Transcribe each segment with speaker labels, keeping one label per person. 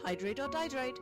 Speaker 1: Hydrate or dihydrate.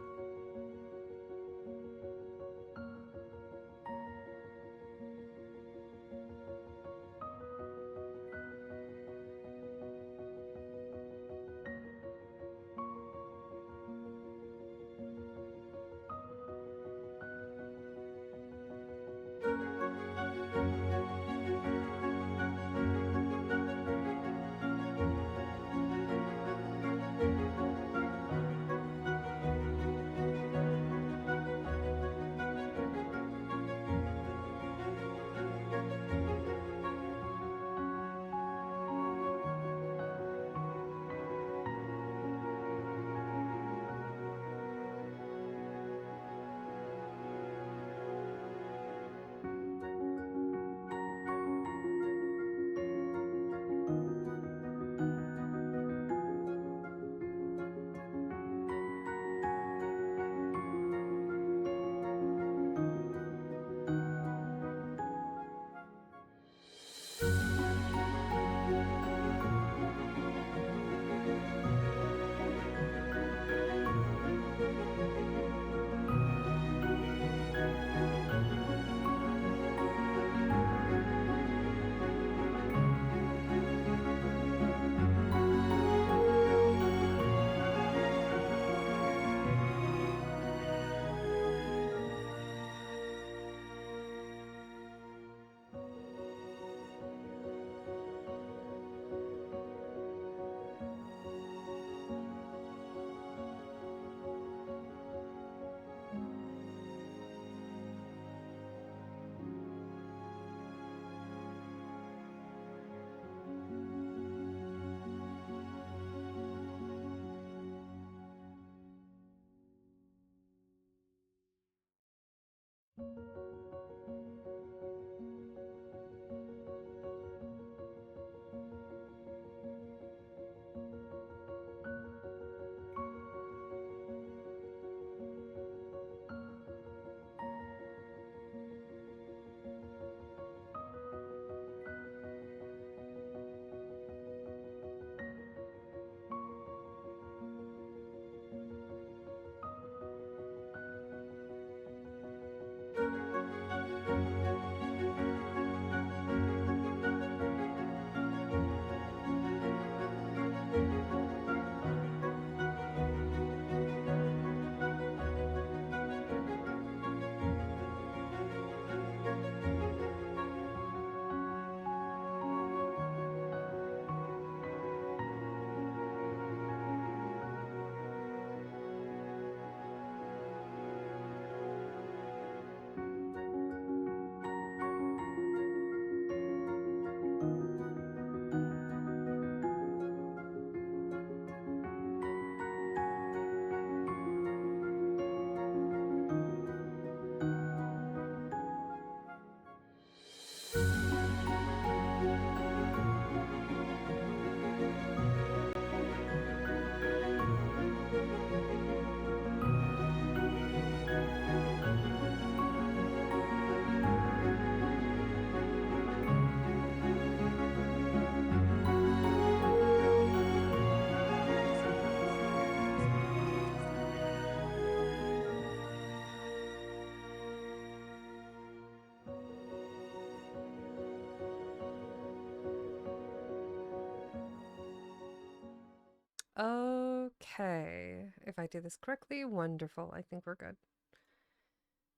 Speaker 1: Okay, if I do this correctly, wonderful. I think we're good.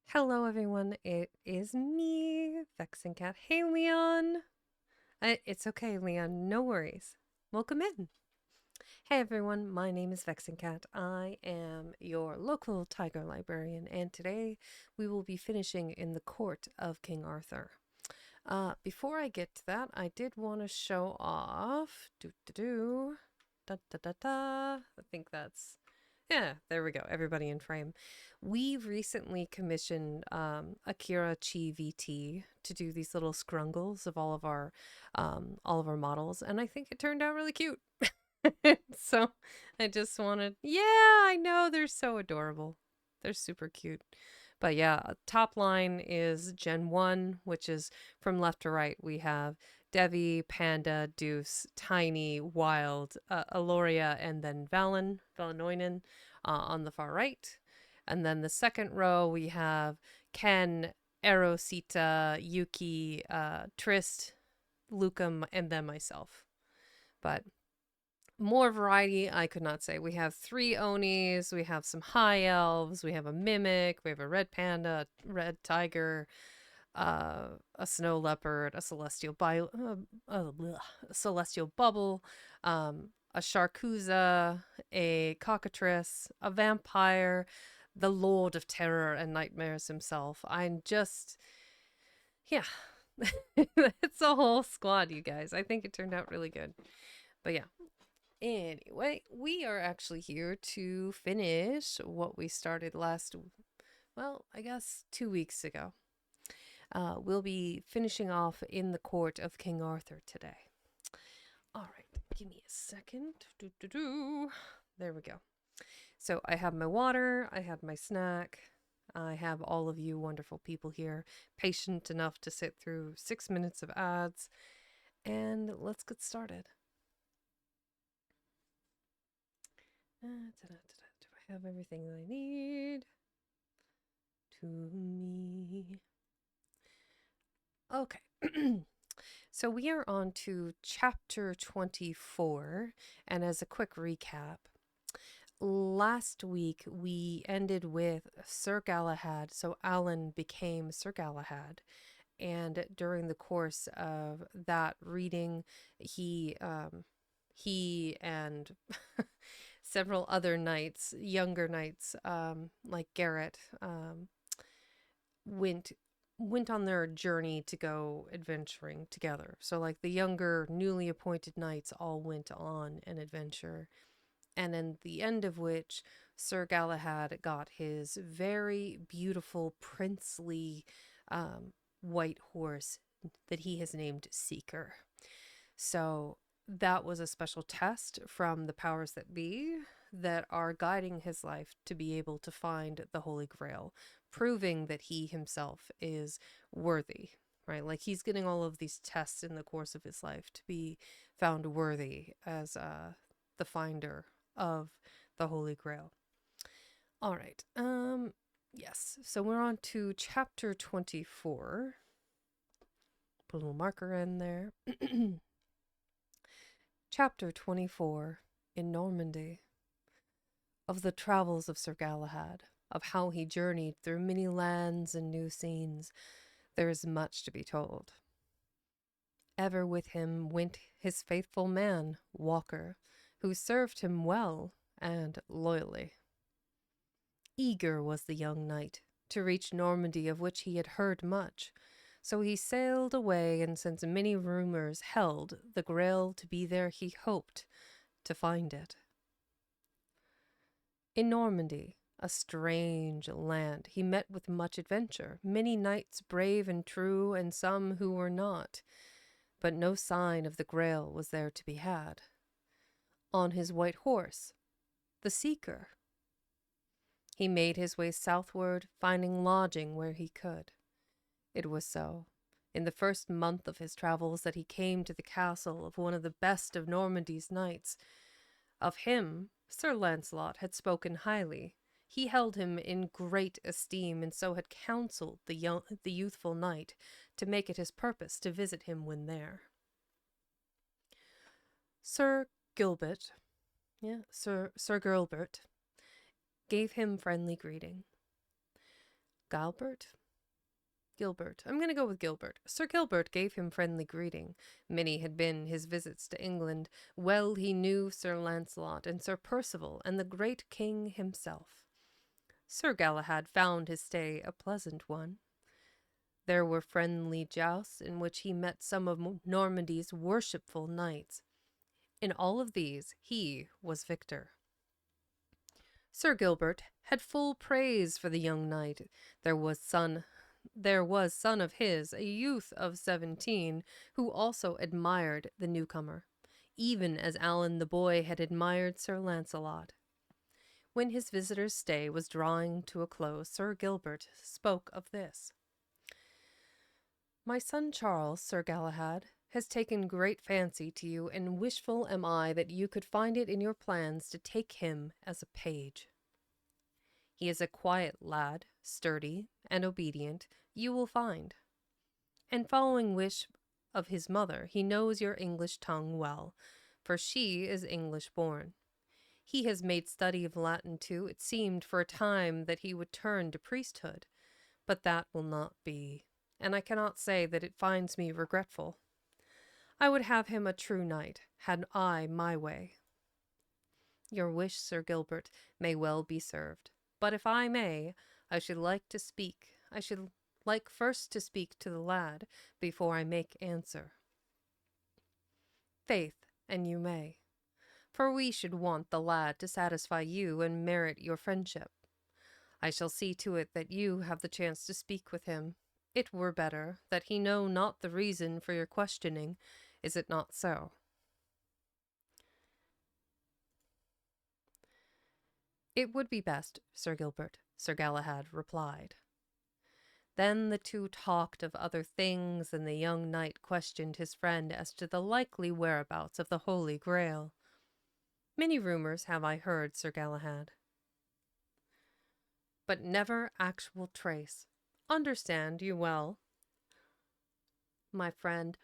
Speaker 1: Hello, everyone. It is me, Vexing Cat. Hey, Leon. It's okay, Leon. No worries. Welcome in. Hey, everyone. My name is Vexing Cat. I am your local tiger librarian, and today we will be finishing in the court of King Arthur. Before I get to that, I did want to show off. Da da da da. I think that's. Yeah, there we go. Everybody in frame. We've recently commissioned Akira Chi VT to do these little scrungles of all of our models, and I think it turned out really cute. So I just wanted, yeah, I know they're so adorable. They're super cute. But yeah, top line is Gen 1, which is from left to right. We have Devi, Panda, Deuce, Tiny, Wild, Aloria, and then Valenoinen on the far right. And then the second row, we have Ken, Erosita, Yuki, Trist, Luca, and then myself. But more variety, I could not say. We have 3 Onis, we have some high elves, we have a mimic, we have a red panda, a red tiger, a snow leopard, a celestial bubble, a charcuza, a cockatrice, a vampire, the Lord of Terror and Nightmares himself. I'm just, yeah, it's a whole squad, you guys. I think it turned out really good. But yeah. Anyway, we are actually here to finish what we started I guess 2 weeks ago. We'll be finishing off in the court of King Arthur today. All right, give me a second. There we go. So I have my water, I have my snack, I have all of you wonderful people here, patient enough to sit through 6 minutes of ads, and let's get started. Do I have everything that I need? To me. Okay. So we are on to chapter 24, and as a quick recap, last week we ended with Sir Galahad. So Alan became Sir Galahad, and during the course of that reading, he and several other knights, younger knights, like Garrett, went on their journey to go adventuring together. So like the younger newly appointed knights all went on an adventure, and in the end of which Sir Galahad got his very beautiful princely white horse that he has named Seeker. So that was a special test from the powers that be that are guiding his life to be able to find the Holy Grail, proving that he himself is worthy, right? Like he's getting all of these tests in the course of his life to be found worthy as the finder of the Holy Grail. All right. Yes. So we're on to chapter 24. Put a little marker in there. Chapter 24, in Normandy. Of the travels of Sir Galahad, of how he journeyed through many lands and new scenes, there is much to be told. Ever with him went his faithful man, Walker, who served him well and loyally. Eager was the young knight to reach Normandy, of which he had heard much, so he sailed away, and since many rumors held the Grail to be there, he hoped to find it. In Normandy, a strange land, he met with much adventure, many knights brave and true, and some who were not, but no sign of the Grail was there to be had. On his white horse, the Seeker, he made his way southward, finding lodging where he could. It was so, in the first month of his travels, that he came to the castle of one of the best of Normandy's knights. Of him Sir Lancelot had spoken highly. He held him in great esteem, and so had counselled the youthful knight to make it his purpose to visit him when there. Sir Gilbert gave him friendly greeting. Gilbert. I'm going to go with Gilbert. Sir Gilbert gave him friendly greeting. Many had been his visits to England. Well he knew Sir Lancelot and Sir Percival and the great king himself. Sir Galahad found his stay a pleasant one. There were friendly jousts in which he met some of Normandy's worshipful knights. In all of these he was victor. Sir Gilbert had full praise for the young knight. There was son of his, a youth of 17, who also admired the newcomer, even as Alan the boy had admired Sir Lancelot. When his visitor's stay was drawing to a close, Sir Gilbert spoke of this. My son Charles, Sir Galahad, has taken great fancy to you, and wishful am I that you could find it in your plans to take him as a page. He is a quiet lad, sturdy and obedient, you will find. And following wish of his mother, he knows your English tongue well, for she is English born. He has made study of Latin too. It seemed for a time that he would turn to priesthood, but that will not be, and I cannot say that it finds me regretful. I would have him a true knight, had I my way. Your wish, Sir Gilbert, may well be served, but if I may, I should like first to speak to the lad before I make answer. Faith, and you may, for we should want the lad to satisfy you and merit your friendship. I shall see to it that you have the chance to speak with him. It were better that he know not the reason for your questioning, is it not so? It would be best, Sir Gilbert, Sir Galahad replied. Then the two talked of other things, and the young knight questioned his friend as to the likely whereabouts of the Holy Grail. Many rumors have I heard, Sir Galahad, but never actual trace. Understand you well, my friend.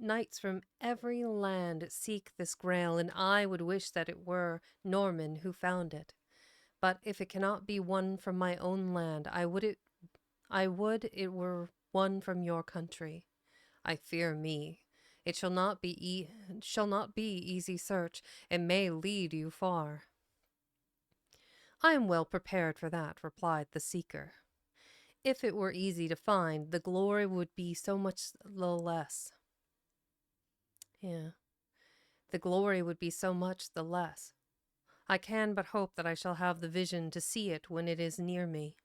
Speaker 1: Knights from every land seek this Grail, and I would wish that it were Norman who found it. But if it cannot be one from my own land, I would it were one from your country. I fear me, it shall not be easy search, and may lead you far. I am well prepared for that, replied the seeker. If it were easy to find, the glory would be so much the less. Yeah, the glory would be so much the less. I can but hope that I shall have the vision to see it when it is near me.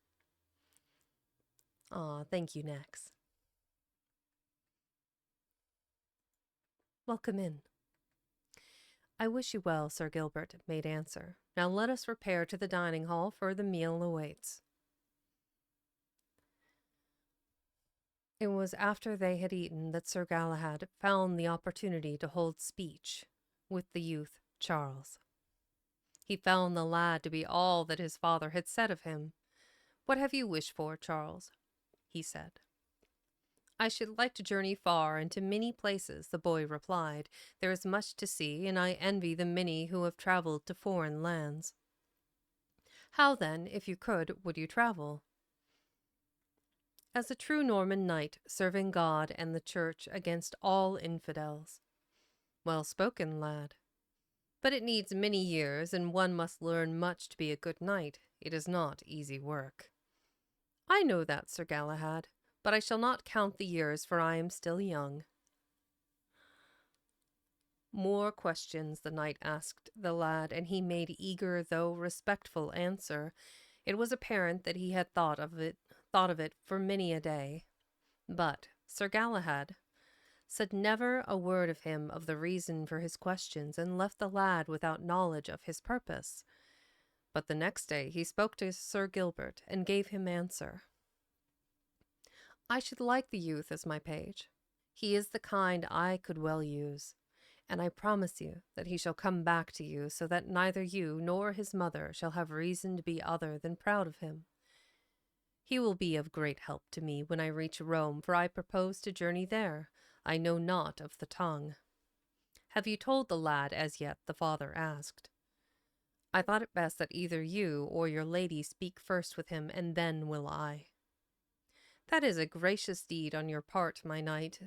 Speaker 1: Thank you, Nax. Welcome in. I wish you well, Sir Gilbert made answer. Now let us repair to the dining hall, for the meal awaits. It was after they had eaten that Sir Galahad found the opportunity to hold speech with the youth Charles. He found the lad to be all that his father had said of him. What have you wished for, Charles? He said. I should like to journey far and to many places, the boy replied. There is much to see, and I envy the many who have traveled to foreign lands. How then, if you could, would you travel? As a true Norman knight, serving God and the Church against all infidels. Well spoken, lad. But it needs many years, and one must learn much to be a good knight. It is not easy work. I know that, Sir Galahad, but I shall not count the years, for I am still young. More questions the knight asked the lad, and he made eager though respectful answer. It was apparent that he had thought of it for many a day. But Sir Galahad said never a word of him of the reason for his questions, and left the lad without knowledge of his purpose. But the next day he spoke to Sir Gilbert, and gave him answer. I should like the youth as my page. He is the kind I could well use, and I promise you that he shall come back to you, so that neither you nor his mother shall have reason to be other than proud of him. He will be of great help to me when I reach Rome, for I propose to journey there. I know naught of the tongue. Have you told the lad as yet? The father asked. I thought it best that either you or your lady speak first with him, and then will I. That is a gracious deed on your part, my knight,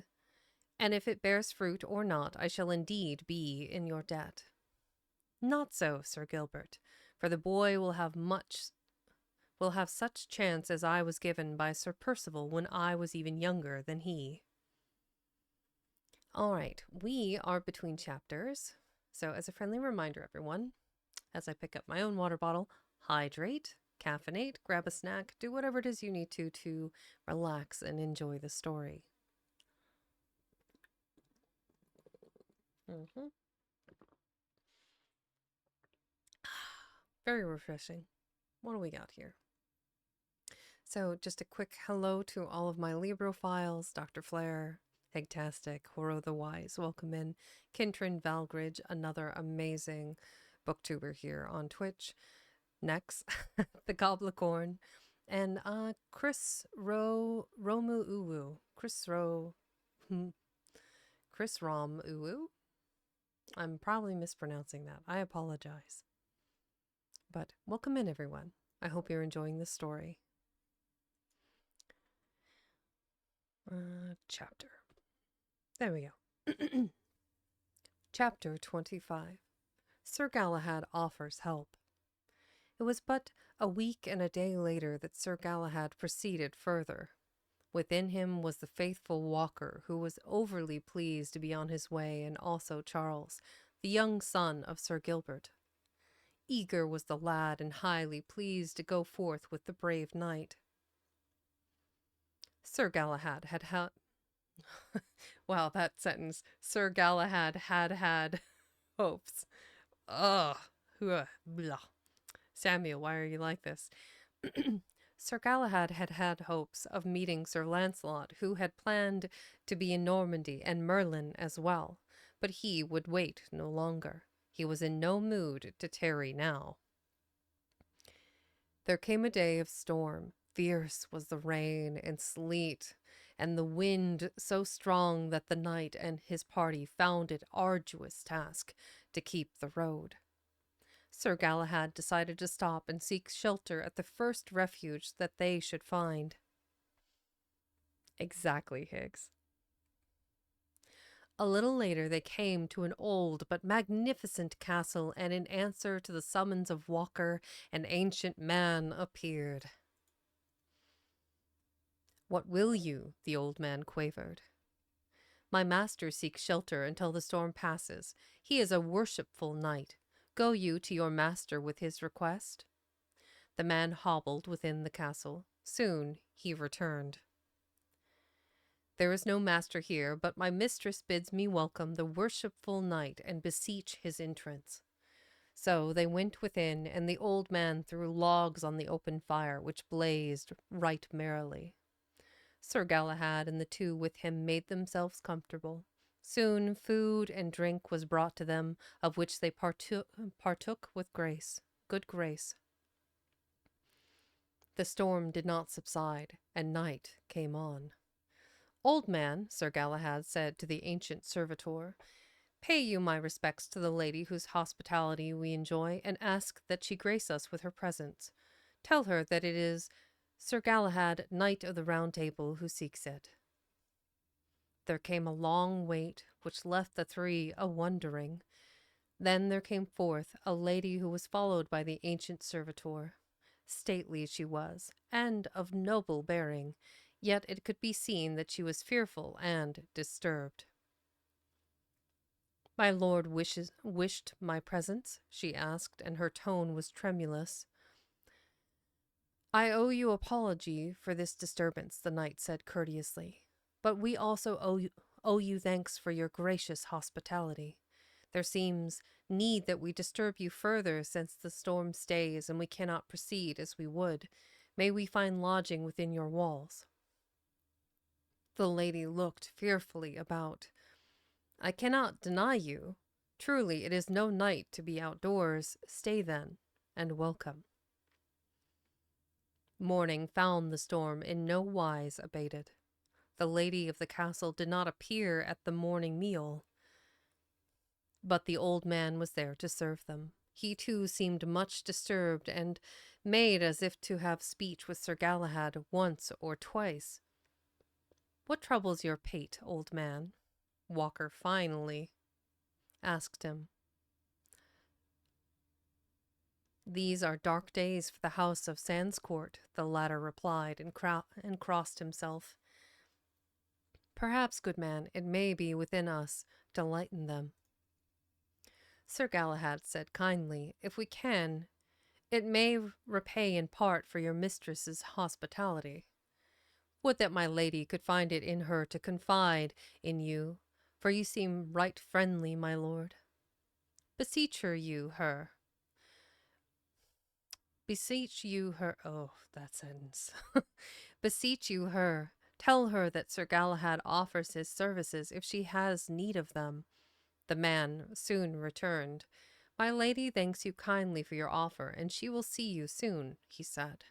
Speaker 1: and if it bears fruit or not, I shall indeed be in your debt. Not so, Sir Gilbert, for the boy will have such chance as I was given by Sir Percival when I was even younger than he. All right, we are between chapters, so as a friendly reminder, everyone, as I pick up my own water bottle, hydrate, caffeinate, grab a snack, do whatever it is you need to relax and enjoy the story. Very refreshing. What do we got here? So just a quick hello to all of my Librophiles, Dr. Flair, Hegtastic, Horo the Wise, welcome in, Kintrin Valgridge, another amazing booktuber here on Twitch, Next, the Goblicorn, and Romu Uwu. Hmm, Chris Rom Uwu. I'm probably mispronouncing that. I apologize. But welcome in, everyone. I hope you're enjoying this story. Chapter. There we go. Chapter 25. Sir Galahad offers help. It was but a week and a day later that Sir Galahad proceeded further. Within him was the faithful Walker, who was overly pleased to be on his way, and also Charles, the young son of Sir Gilbert. Eager was the lad, and highly pleased to go forth with the brave knight. Sir Galahad had had... Wow, that sentence. Sir Galahad had hopes. Ugh. Blah. Samuel, why are you like this? Sir Galahad had had hopes of meeting Sir Lancelot, who had planned to be in Normandy, and Merlin as well, but he would wait no longer. He was in no mood to tarry now. There came a day of storm. Fierce was the rain and sleet, and the wind so strong that the knight and his party found it arduous task to keep the road. Sir Galahad decided to stop and seek shelter at the first refuge that they should find. Exactly, Higgs. A little later they came to an old but magnificent castle, and in answer to the summons of Walker, an ancient man appeared. "What will you?" the old man quavered. "My master seeks shelter until the storm passes. He is a worshipful knight. Go you to your master with his request." The man hobbled within the castle. Soon he returned. "There is no master here, but my mistress bids me welcome the worshipful knight and beseech his entrance." So they went within, and the old man threw logs on the open fire, which blazed right merrily. Sir Galahad and the two with him made themselves comfortable. Soon food and drink was brought to them, of which they partook with good grace. The storm did not subside, and night came on. "Old man," Sir Galahad said to the ancient servitor, "pay you my respects to the lady whose hospitality we enjoy, and ask that she grace us with her presence. Tell her that it is Sir Galahad, Knight of the Round Table, who seeks it." There came a long wait, which left the three a-wondering. Then there came forth a lady who was followed by the ancient servitor. Stately she was, and of noble bearing, yet it could be seen that she was fearful and disturbed. "My lord wished my presence?" she asked, and her tone was tremulous. "I owe you apology for this disturbance," the knight said courteously, "but we also owe you thanks for your gracious hospitality. There seems need that we disturb you further, since the storm stays and we cannot proceed as we would. May we find lodging within your walls?" The lady looked fearfully about. "I cannot deny you. Truly, it is no night to be outdoors. Stay then, and welcome." Morning found the storm in no wise abated. The lady of the castle did not appear at the morning meal, but the old man was there to serve them. He too seemed much disturbed, and made as if to have speech with Sir Galahad once or twice. "What troubles your pate, old man?" Walker finally asked him. "These are dark days for the house of Sandscourt," the latter replied, and crossed himself. "Perhaps, good man, it may be within us to lighten them." Sir Galahad said kindly, "If we can, it may repay in part for your mistress's hospitality. Would that my lady could find it in her to confide in you, for you seem right friendly, my lord. Beseech her. Oh, that sentence. Beseech you her. Tell her that Sir Galahad offers his services if she has need of them." The man soon returned. My lady thanks you kindly for your offer, and she will see you soon, he said.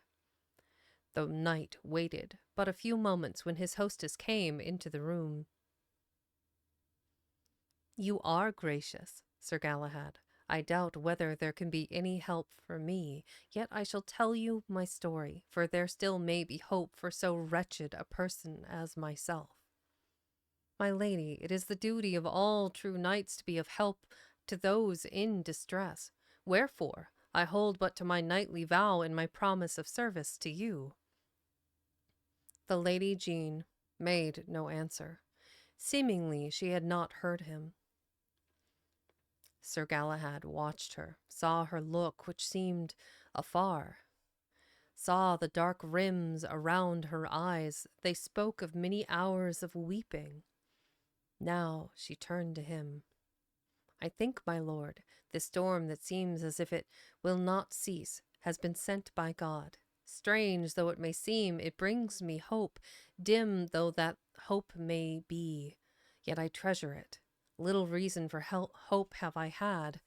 Speaker 1: The knight waited but a few moments when his hostess came into the room. You are gracious, Sir Galahad. I doubt whether there can be any help for me, yet I shall tell you my story, for there still may be hope for so wretched a person as myself. My lady, it is the duty of all true knights to be of help to those in distress. Wherefore, I hold but to my knightly vow and my promise of service to you. The Lady Jean made no answer. Seemingly she had not heard him. Sir Galahad watched her, saw her look, which seemed afar, saw the dark rims around her eyes. They spoke of many hours of weeping. Now she turned to him. I think, my lord, this storm that seems as if it will not cease has been sent by God. Strange though it may seem, it brings me hope. Dim though that hope may be, yet I treasure it. Little reason for hope have I had.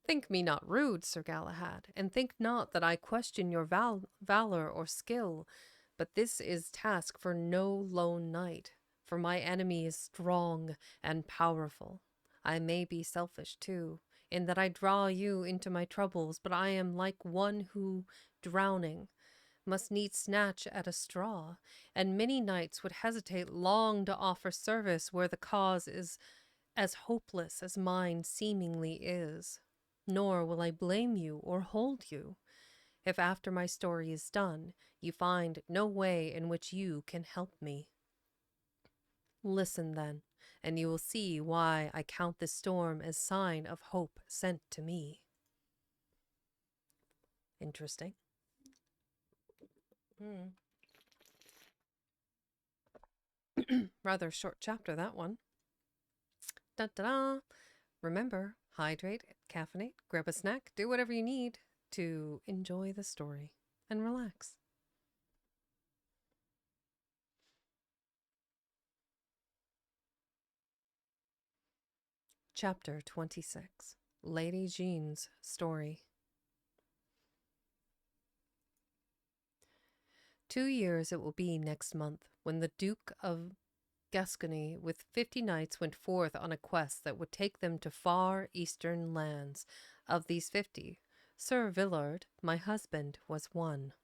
Speaker 1: Think me not rude, Sir Galahad, and think not that I question your valor or skill, but this is task for no lone knight, for my enemy is strong and powerful. I may be selfish, too, in that I draw you into my troubles, but I am like one who, drowning, must needs snatch at a straw, and many knights would hesitate long to offer service where the cause is as hopeless as mine seemingly is. Nor will I blame you or hold you, if after my story is done, you find no way in which you can help me. Listen then, and you will see why I count this storm as sign of hope sent to me. Interesting. Rather short chapter, that one. Da-da-da. Remember, hydrate, caffeinate, grab a snack, do whatever you need to enjoy the story and relax. Chapter 26. Lady Jean's Story. 2 years it will be next month when the Duke of Gascony with 50 knights went forth on a quest that would take them to far eastern lands. Of these 50, Sir Villard, my husband, was one.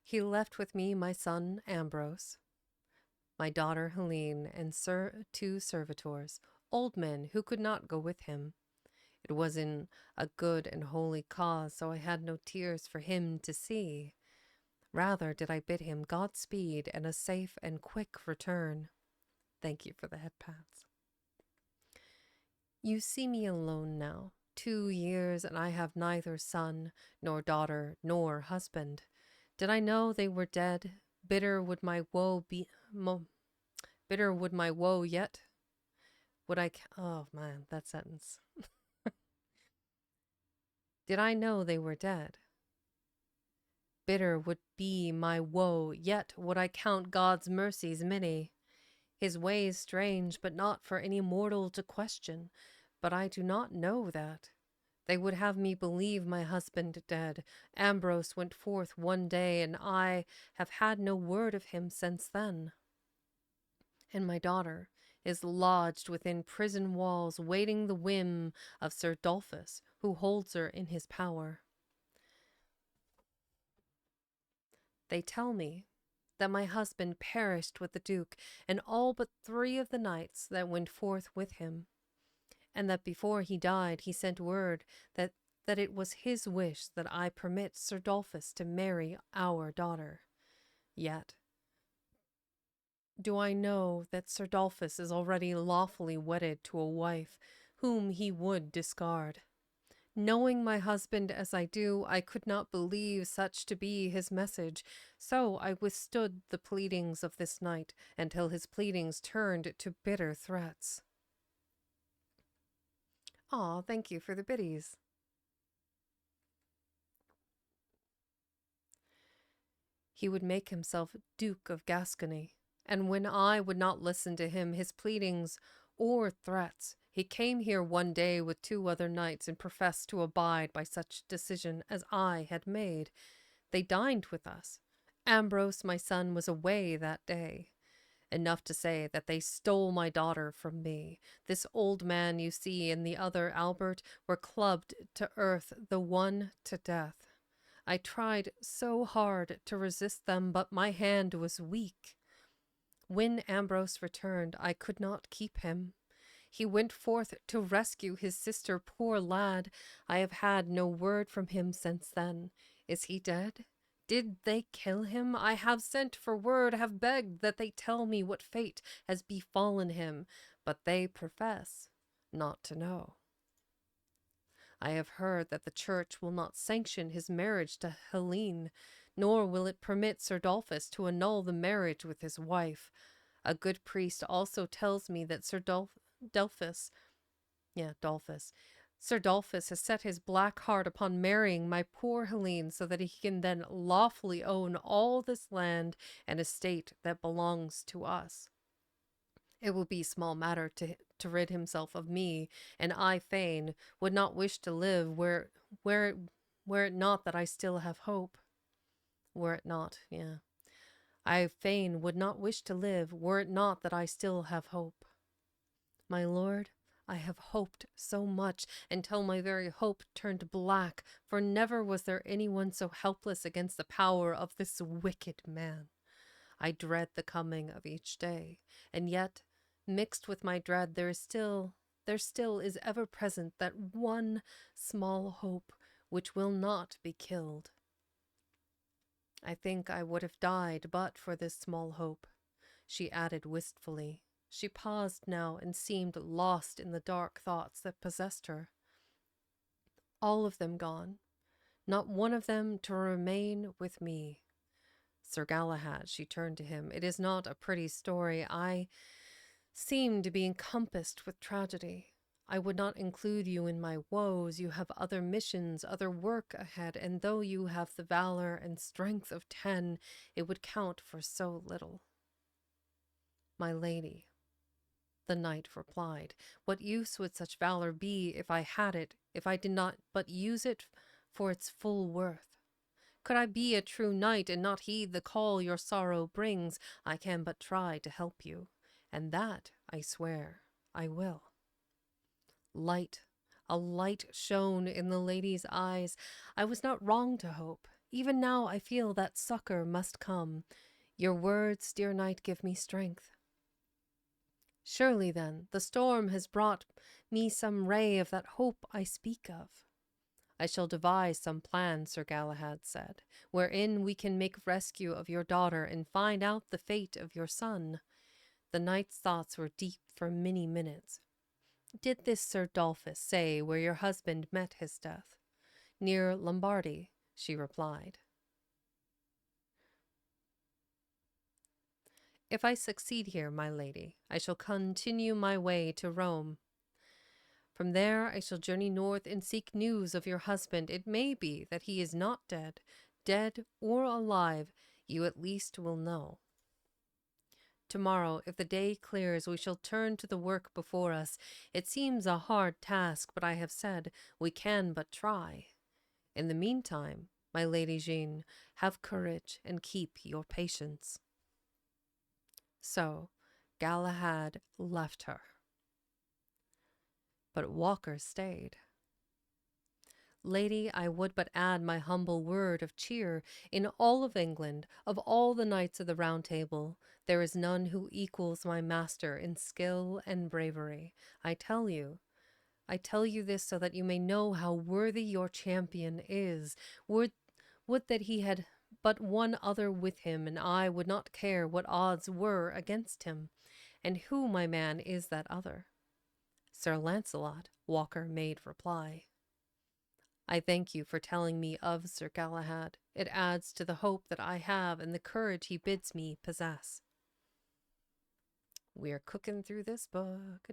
Speaker 1: He left with me my son Ambrose, my daughter Helene, and two servitors, old men who could not go with him. It was in a good and holy cause, so I had no tears for him to see. Rather did I bid him Godspeed and a safe and quick return. Thank you for the head pats. You see me alone now, 2 years, and I have neither son, nor daughter, nor husband. Did I know they were dead, bitter would my woe be, bitter would my woe yet. Would I, oh man, that sentence. Did I know they were dead? Bitter would be my woe, yet would I count God's mercies many. His ways strange, but not for any mortal to question. But I do not know that. They would have me believe my husband dead. Ambrose went forth one day, and I have had no word of him since then. And my daughter is lodged within prison walls, waiting the whim of Sir Dolphus, who holds her in his power. They tell me that my husband perished with the Duke and all but 3 of the knights that went forth with him, and that before he died he sent word that it was his wish that I permit Sir Dolphus to marry our daughter. Yet do I know that Sir Dolphus is already lawfully wedded to a wife whom he would discard. Knowing my husband as I do, I could not believe such to be his message, so I withstood the pleadings of this knight until his pleadings turned to bitter threats. Aw, thank you for the biddies. He would make himself Duke of Gascony, and when I would not listen to him, his pleadings or threats, He came here one day with 2 other knights and professed to abide by such decision as I had made. They dined with us. Ambrose, my son, was away that day. Enough to say that they stole my daughter from me. This old man you see and the other, Albert, were clubbed to earth, the one to death. I tried so hard to resist them, but my hand was weak. When Ambrose returned, I could not keep him. He went forth to rescue his sister, poor lad. I have had no word from him since then. Is he dead? Did they kill him? I have sent for word, have begged that they tell me what fate has befallen him, but they profess not to know. I have heard that the church will not sanction his marriage to Helene, nor will it permit Sir Dolphus to annul the marriage with his wife. A good priest also tells me that Dolphus Sir Dolphus has set his black heart upon marrying my poor Helene so that he can then lawfully own all this land and estate that belongs to us. It will be small matter to rid himself of me, and I fain would not wish to live were it not that I still have hope. Were it not, yeah. I fain would not wish to live were it not that I still have hope. My lord, I have hoped so much until my very hope turned black, for never was there anyone so helpless against the power of this wicked man. I dread the coming of each day, and yet, mixed with my dread, there still is ever present that one small hope which will not be killed. I think I would have died but for this small hope, she added wistfully. She paused now and seemed lost in the dark thoughts that possessed her. All of them gone, not one of them to remain with me. Sir Galahad, she turned to him, it is not a pretty story. I seem to be encompassed with tragedy. I would not include you in my woes. You have other missions, other work ahead, and though you have the valor and strength of 10, it would count for so little. My lady, the knight replied, what use would such valor be if I had it, if I did not but use it for its full worth? Could I be a true knight and not heed the call your sorrow brings, I can but try to help you, and that, I swear, I will. A light shone in the lady's eyes. I was not wrong to hope. Even now I feel that succor must come. Your words, dear knight, give me strength. Surely, then, the storm has brought me some ray of that hope I speak of. I shall devise some plan, Sir Galahad said, wherein we can make rescue of your daughter and find out the fate of your son. The knight's thoughts were deep for many minutes. Did this Sir Dolphus say where your husband met his death? Near Lombardy, she replied. If I succeed here, my lady, I shall continue my way to Rome. From there I shall journey north and seek news of your husband. It may be that he is not dead. Dead or alive, you at least will know. Tomorrow, if the day clears, we shall turn to the work before us. It seems a hard task, but I have said we can but try. In the meantime, my Lady Jean, have courage and keep your patience. So Galahad left her. But Walker stayed. Lady, I would but add my humble word of cheer. In all of England, of all the knights of the Round Table, there is none who equals my master in skill and bravery. I tell you this so that you may know how worthy your champion is. Would that he had but one other with him, and I would not care what odds were against him. And who, my man, is that other? Sir Launcelot, Walker made reply. I thank you for telling me of Sir Galahad. It adds to the hope that I have and the courage he bids me possess. We're cooking through this book.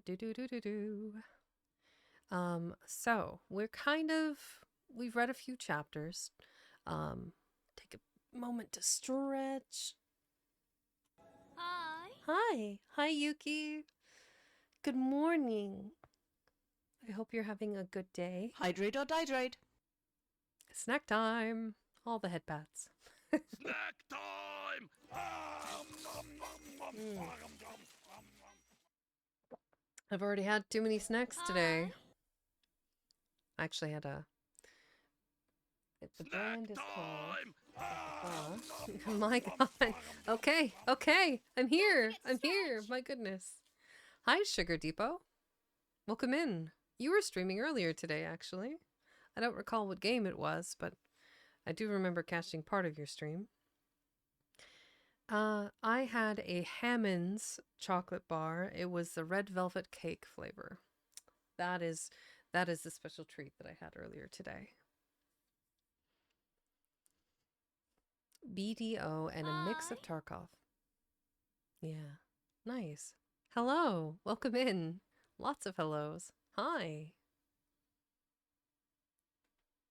Speaker 1: So we've read a few chapters. Take a moment to stretch.
Speaker 2: Hi.
Speaker 1: Hi. Hi, Yuki. Good morning. I hope you're having a good day.
Speaker 2: Hydrate or dihydrate.
Speaker 1: Snack time. All the head pats.
Speaker 3: Snack time!
Speaker 1: I've already had too many snacks today. I actually had a... The brand is called... My god. Okay, I'm here. I'm here. My goodness. Hi, Sugar Depot. Welcome in. You were streaming earlier today, actually. I don't recall what game it was, but I do remember catching part of your stream. I had a Hammond's chocolate bar. It was the red velvet cake flavor. That is the special treat that I had earlier today. BDO and a mix of Tarkov. Yeah, nice. Hello, welcome in. Lots of hellos. Hi.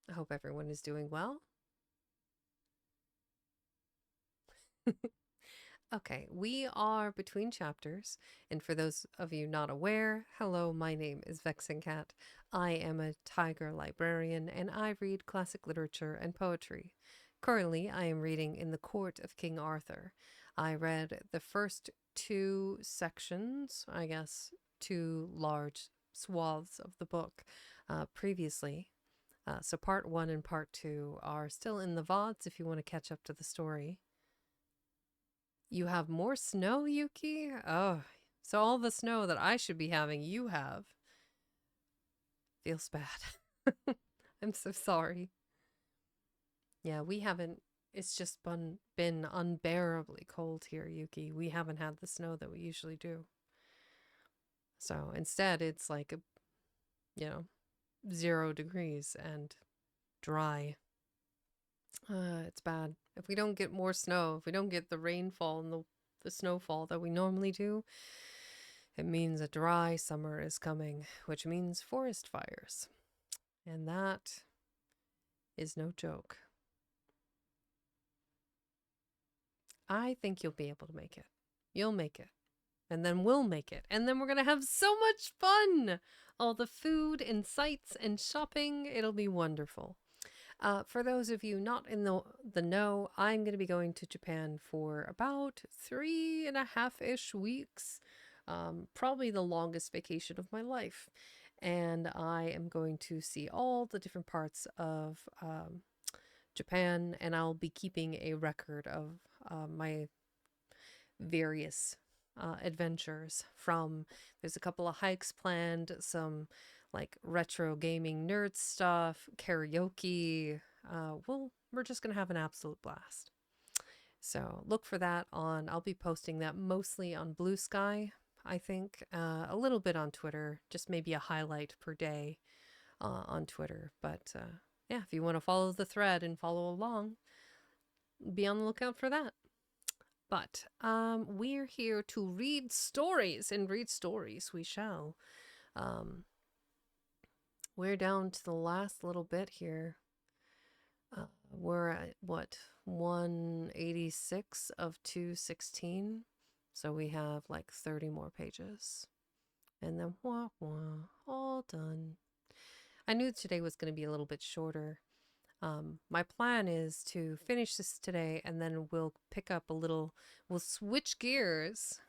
Speaker 1: I hope everyone is doing well. Okay, we are between chapters, and for those of you not aware, hello, my name is Vexing Cat. I am a tiger librarian, and I read classic literature and poetry. Currently, I am reading In the Court of King Arthur. I read the first 2 sections, I guess, 2 large swaths of the book previously. So part 1 and part 2 are still in the VODs if you want to catch up to the story. You have more snow, Yuki? Oh, so all the snow that I should be having, you have. Feels bad. I'm so sorry. Yeah, we haven't. It's just been unbearably cold here, Yuki. We haven't had the snow that we usually do. So instead, it's like, 0 degrees and dry. It's bad. If we don't get more snow, if we don't get the rainfall and the snowfall that we normally do, it means a dry summer is coming, which means forest fires. And that is no joke. I think you'll be able to make it. You'll make it. And then we'll make it. And then we're going to have so much fun. All the food and sights and shopping. It'll be wonderful. For those of you not in the know, I'm going to be going to Japan for about 3.5-ish weeks. Probably the longest vacation of my life. And I am going to see all the different parts of Japan, and I'll be keeping a record of my various adventures. There's a couple of hikes planned, some like retro gaming nerd stuff, karaoke. We're just gonna have an absolute blast. So look for that I'll be posting that mostly on Blue Sky, I think, a little bit on Twitter, just maybe a highlight per day on Twitter. But yeah, if you want to follow the thread and follow along, be on the lookout for that. But we're here to read stories, and read stories we shall. We're down to the last little bit here. We're at, 186 of 216. So we have like 30 more pages. And then all done. I knew today was going to be a little bit shorter. My plan is to finish this today, and then we'll we'll switch gears,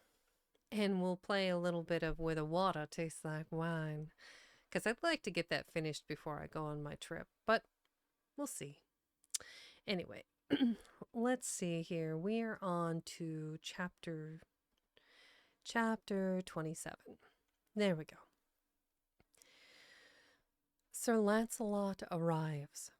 Speaker 1: and we'll play a little bit of Where the Water Tastes Like Wine. Because I'd like to get that finished before I go on my trip, but we'll see. Anyway, let's see here. We're on to chapter 27. There we go. Sir Lancelot arrives.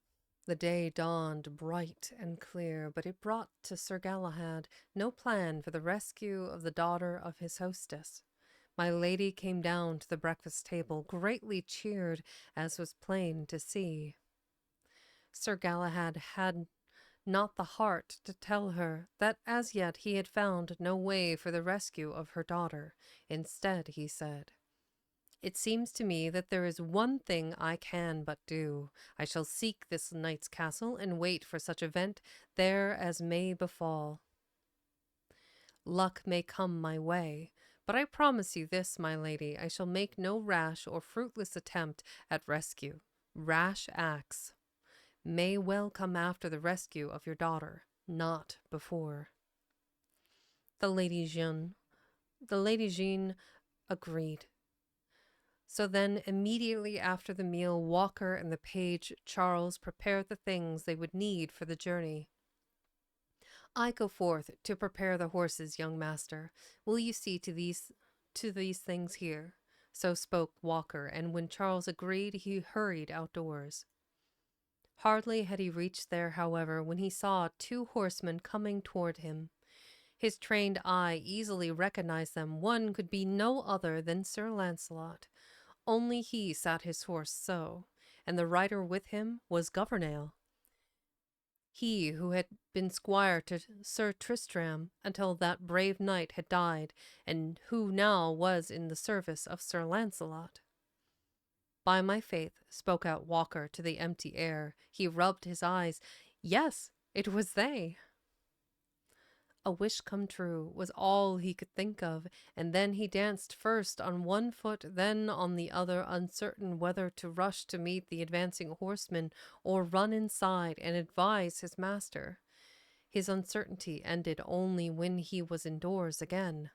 Speaker 1: The day dawned bright and clear, but it brought to Sir Galahad no plan for the rescue of the daughter of his hostess. My lady came down to the breakfast table, greatly cheered, as was plain to see. Sir Galahad had not the heart to tell her that as yet he had found no way for the rescue of her daughter. Instead, he said, "It seems to me that there is one thing I can but do. I shall seek this knight's castle and wait for such event there as may befall. Luck may come my way, But I promise you this, my lady, I shall make no rash or fruitless attempt at rescue. Rash acts may well come after the rescue of your daughter, not before. The Lady Jeanne, the Lady Jeanne agreed. So then, immediately after the meal, Walker and the page Charles prepared the things they would need for the journey. I go forth to prepare the horses, young master. Will you see to these things here? So spoke Walker, and when Charles agreed, he hurried outdoors. Hardly had he reached there, however, when he saw 2 horsemen coming toward him. His trained eye easily recognized them. One could be no other than Sir Launcelot. Only he sat his horse so, and the rider with him was Gouvernail, he who had been squire to Sir Tristram until that brave knight had died, and who now was in the service of Sir Launcelot. By my faith, spoke out Walker to the empty air. He rubbed his eyes. Yes, it was they. A wish come true was all he could think of, and then he danced first on one foot, then on the other, uncertain whether to rush to meet the advancing horseman or run inside and advise his master. His uncertainty ended only when he was indoors again.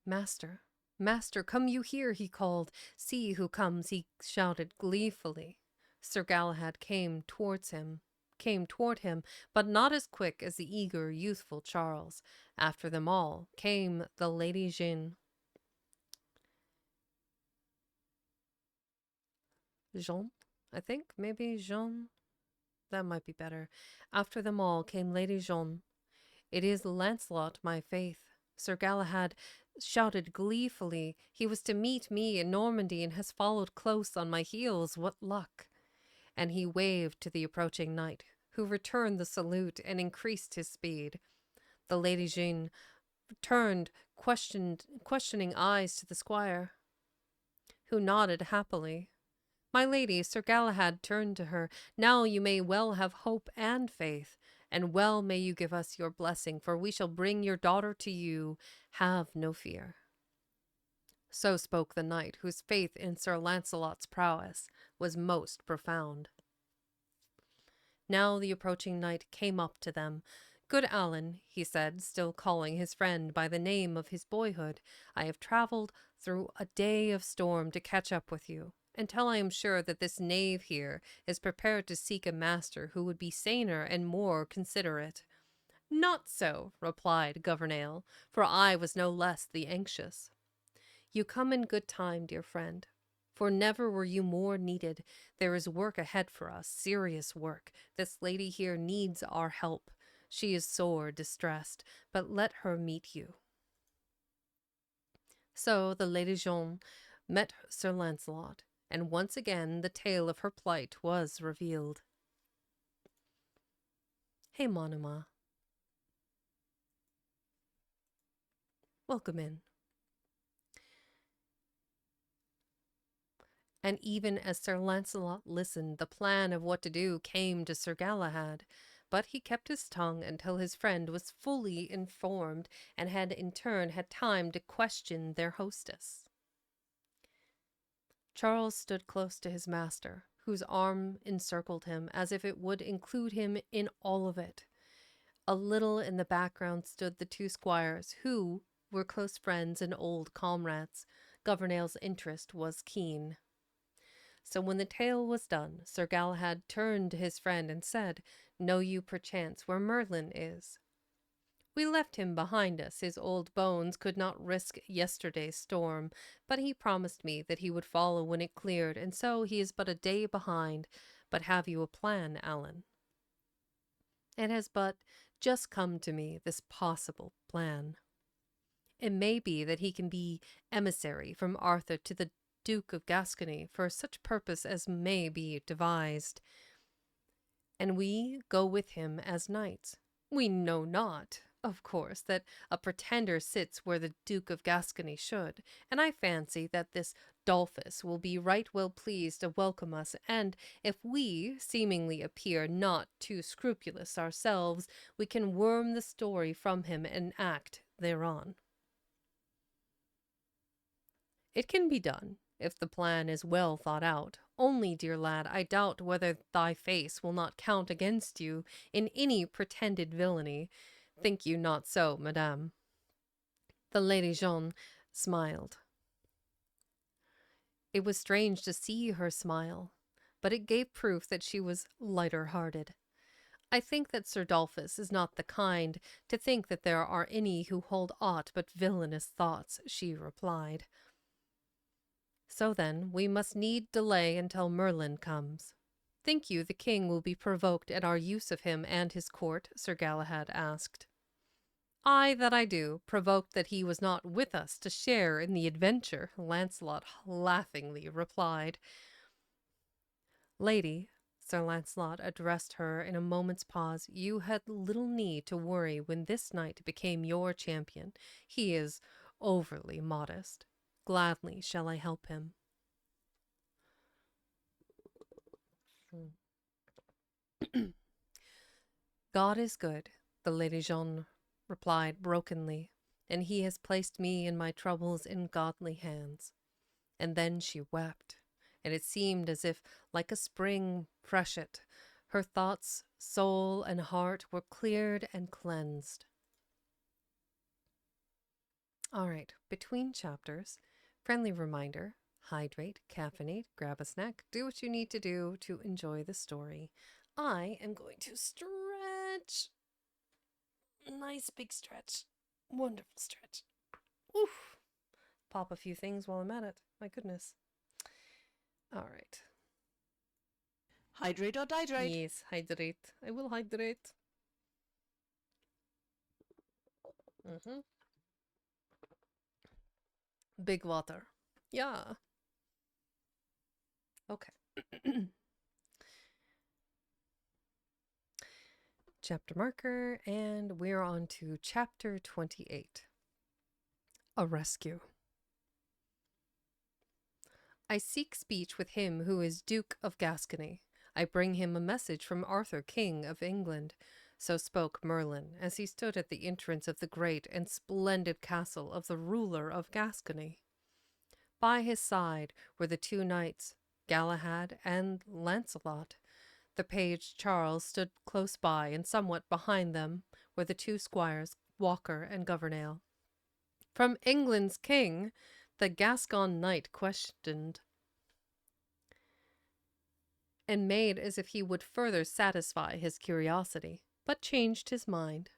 Speaker 1: Master, master, come you here, he called. See who comes, he shouted gleefully. Sir Galahad came toward him, but not as quick as the eager, youthful Charles. After them all came the Lady Jeanne. Jean, I think, maybe Jean. That might be better. After them all came Lady Jeanne. It is Launcelot, my faith. Sir Galahad shouted gleefully. He was to meet me in Normandy and has followed close on my heels. What luck! And he waved to the approaching knight, who returned the salute and increased his speed. The Lady Jeanne turned questioning eyes to the squire, who nodded happily. My lady, Sir Galahad turned to her. Now you may well have hope and faith, and well may you give us your blessing, for we shall bring your daughter to you. Have no fear. So spoke the knight, whose faith in Sir Launcelot's prowess was most profound. Now the approaching knight came up to them. Good Alan, he said, still calling his friend by the name of his boyhood, I have travelled through a day of storm to catch up with you, until I am sure that this knave here is prepared to seek a master who would be saner and more considerate. Not so, replied Gouvernail, for I was no less the anxious. You come in good time, dear friend, for never were you more needed. There is work ahead for us, serious work. This lady here needs our help. She is sore distressed, but let her meet you. So the Lady Jeanne met Sir Launcelot, and once again the tale of her plight was revealed. Hey, Monima. Welcome in. And even as Sir Launcelot listened, the plan of what to do came to Sir Galahad, but he kept his tongue until his friend was fully informed and had in turn had time to question their hostess. Charles stood close to his master, whose arm encircled him as if it would include him in all of it. A little in the background stood the 2 squires, who were close friends and old comrades. Gouvernail's interest was keen. So when the tale was done, Sir Galahad turned to his friend and said, Know you perchance where Merlin is? We left him behind us. His old bones could not risk yesterday's storm, but he promised me that he would follow when it cleared, and so he is but a day behind. But have you a plan, Alan? It has but just come to me, this possible plan. It may be that he can be emissary from Arthur to the Duke of Gascony for such purpose as may be devised, and we go with him as knights. We know not, of course, that a pretender sits where the Duke of Gascony should, and I fancy that this Dolphus will be right well pleased to welcome us, and if we seemingly appear not too scrupulous ourselves, we can worm the story from him and act thereon. It can be done, if the plan is well thought out. Only, dear lad, I doubt whether thy face will not count against you in any pretended villainy. Think you not so, madame? The Lady Jeanne smiled. It was strange to see her smile, but it gave proof that she was lighter hearted. I think that Sir Dolphus is not the kind to think that there are any who hold aught but villainous thoughts, she replied. So then, we must need delay until Merlin comes. Think you the king will be provoked at our use of him and his court? Sir Galahad asked. Ay, that I do, provoked that he was not with us to share in the adventure, Lancelot laughingly replied. Lady, Sir Lancelot addressed her in a moment's pause, you had little need to worry when this knight became your champion. He is overly modest. Gladly shall I help him. God is good, the Lady Jeanne replied brokenly, and he has placed me and my troubles in godly hands. And then she wept, and it seemed as if, like a spring freshet, her thoughts, soul, and heart were cleared and cleansed. All right, between chapters, friendly reminder, hydrate, caffeinate, grab a snack, do what you need to do to enjoy the story. I am going to stretch. Nice big stretch. Wonderful stretch. Oof. Pop a few things while I'm at it. My goodness. All right.
Speaker 2: Hydrate or dihydrate?
Speaker 1: Yes, hydrate. I will hydrate. Big water. Yeah. Okay. Chapter marker, and we're on to chapter 28. A rescue. I seek speech with him who is Duke of Gascony. I bring him a message from Arthur, King of England. So spoke Merlin, as he stood at the entrance of the great and splendid castle of the ruler of Gascony. By his side were the two knights, Galahad and Lancelot. The page Charles stood close by, and somewhat behind them were the two squires, Walker and Governale. From England's king, the Gascon knight questioned, and made as if he would further satisfy his curiosity, but changed his mind.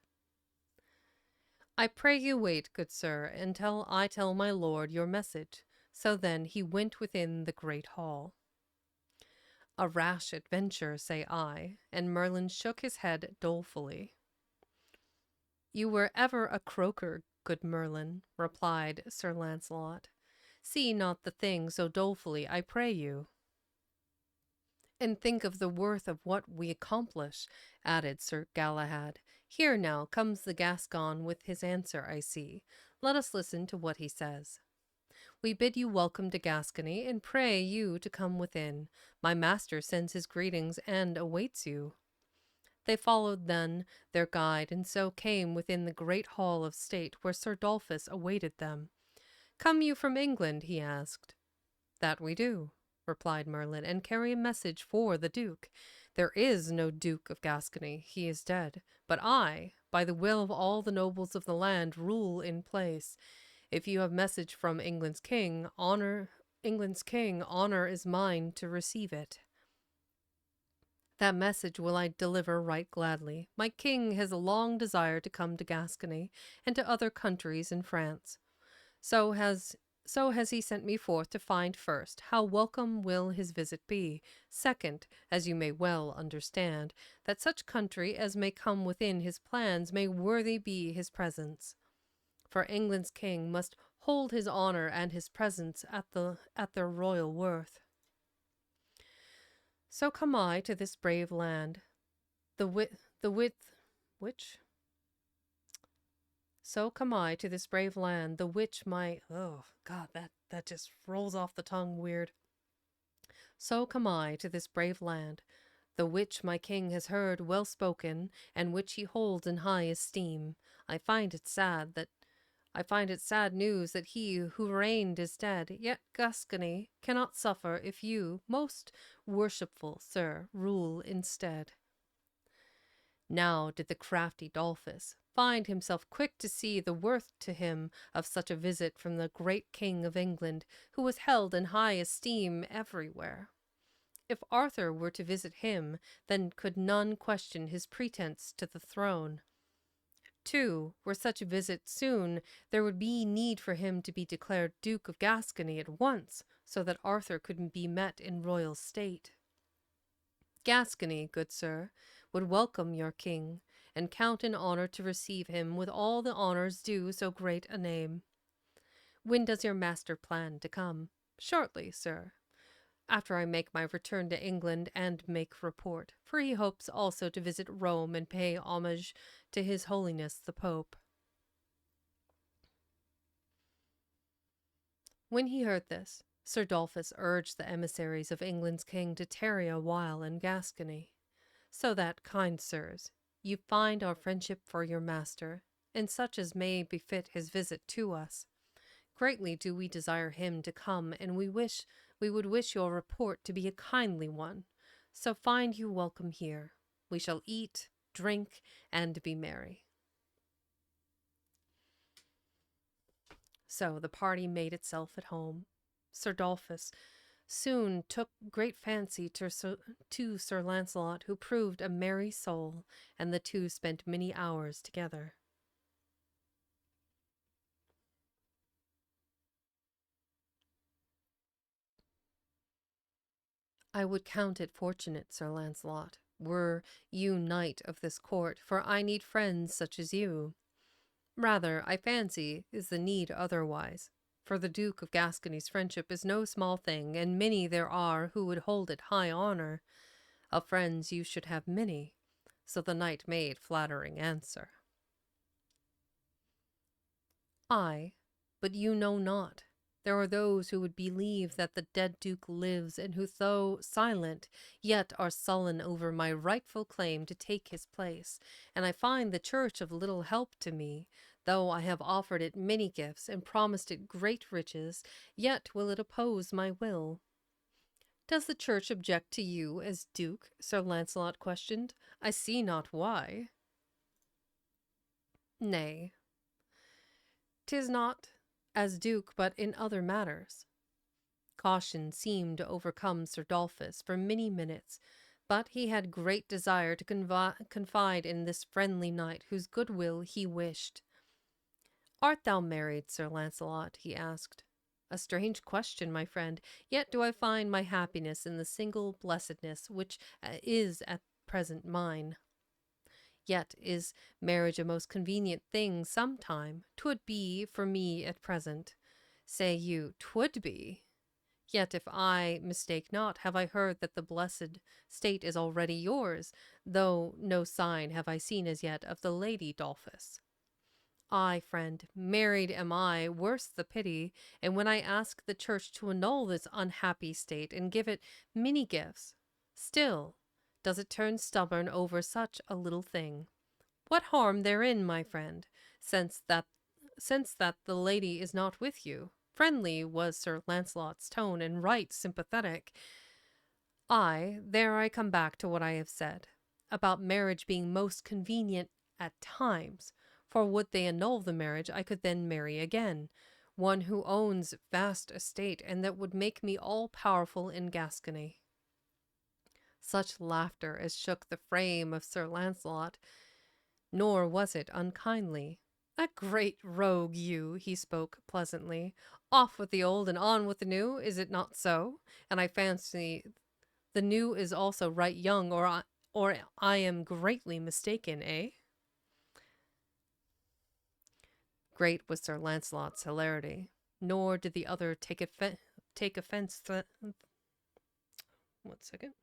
Speaker 1: I pray you wait, good sir, until I tell my lord your message. So then he went within the great hall. A rash adventure, say I, and Merlin shook his head dolefully. You were ever a croaker, good Merlin, replied Sir Lancelot. See not the thing so dolefully, I pray you. And think of the worth of what we accomplish, added Sir Galahad. Here now comes the Gascon with his answer, I see. Let us listen to what he says. We bid you welcome to Gascony, and pray you to come within. My master sends his greetings and awaits you. They followed then their guide, and so came within the great hall of state where Sir Dolphus awaited them. Come you from England? He asked. That we do, replied Merlin, and carry a message for the Duke. There is no Duke of Gascony, he is dead, but I, by the will of all the nobles of the land, rule in place. If you have message from England's king, honor is mine to receive it. That message will I deliver right gladly. My king has a long desire to come to Gascony and to other countries in France. So has he sent me forth to find first how welcome will his visit be, second, as you may well understand, that such country as may come within his plans may worthy be his presence. For England's king must hold his honor and his presence at their royal worth. So come I to this brave land, So come I to this brave land, the which my that just rolls off the tongue weird. So come I to this brave land, the which my king has heard well spoken, and which he holds in high esteem. I find it sad news that he who reigned is dead, yet Gascony cannot suffer if you, most worshipful sir, rule instead. Now did the crafty Dolphus find himself quick to see the worth to him of such a visit from the great King of England, who was held in high esteem everywhere. If Arthur were to visit him, then could none question his pretence to the throne. Too, were such a visit soon, there would be need for him to be declared Duke of Gascony at once, so that Arthur could be met in royal state. Gascony, good sir, would welcome your king, and count in honour to receive him with all the honours due so great a name. When does your master plan to come? Shortly, sir, after I make my return to England and make report, for he hopes also to visit Rome and pay homage to his holiness the Pope. When he heard this, Sir Dolphus urged the emissaries of England's king to tarry a while in Gascony, so that, kind sirs, you find our friendship for your master, and such as may befit his visit to us. Greatly do we desire him to come, and we would wish your report to be a kindly one. So find you welcome here. We shall eat, drink, and be merry. So the party made itself at home. Sir Dolphus soon took great fancy to Sir Launcelot, who proved a merry soul, and the two spent many hours together. I would count it fortunate, Sir Launcelot, were you knight of this court, for I need friends such as you. Rather, I fancy, is the need otherwise, for the Duke of Gascony's friendship is no small thing, and many there are who would hold it high honour. Of friends you should have many. So the knight made flattering answer. Ay, but you know not. There are those who would believe that the dead Duke lives, and who, though silent, yet are sullen over my rightful claim to take his place, and I find the church of little help to me. Though I have offered it many gifts, and promised it great riches, yet will it oppose my will. Does the church object to you as Duke? Sir Launcelot questioned. I see not why. Nay, 'tis not as Duke, but in other matters. Caution seemed to overcome Sir Dolphus for many minutes, but he had great desire to confide in this friendly knight whose goodwill he wished. Art thou married, Sir Launcelot? He asked. A strange question, my friend, yet do I find my happiness in the single blessedness which is at present mine. Yet is marriage a most convenient thing sometime? 'Twould be for me at present. Say you, 'twould be? Yet if I mistake not, have I heard that the blessed state is already yours, though no sign have I seen as yet of the Lady Dolphus. Ay, friend, married am I, worse the pity, and when I ask the church to annul this unhappy state and give it many gifts, still does it turn stubborn over such a little thing. What harm therein, my friend, since that the lady is not with you? Friendly was Sir Launcelot's tone, and right sympathetic. There I come back to what I have said, about marriage being most convenient at times, for would they annul the marriage, I could then marry again, one who owns vast estate, and that would make me all-powerful in Gascony. Such laughter as shook the frame of Sir Launcelot, nor was it unkindly. A great rogue you, he spoke pleasantly. Off with the old and on with the new, is it not so? And I fancy the new is also right young, or I am greatly mistaken, eh? Great was Sir Launcelot's hilarity, nor did the other take offense. 1 second.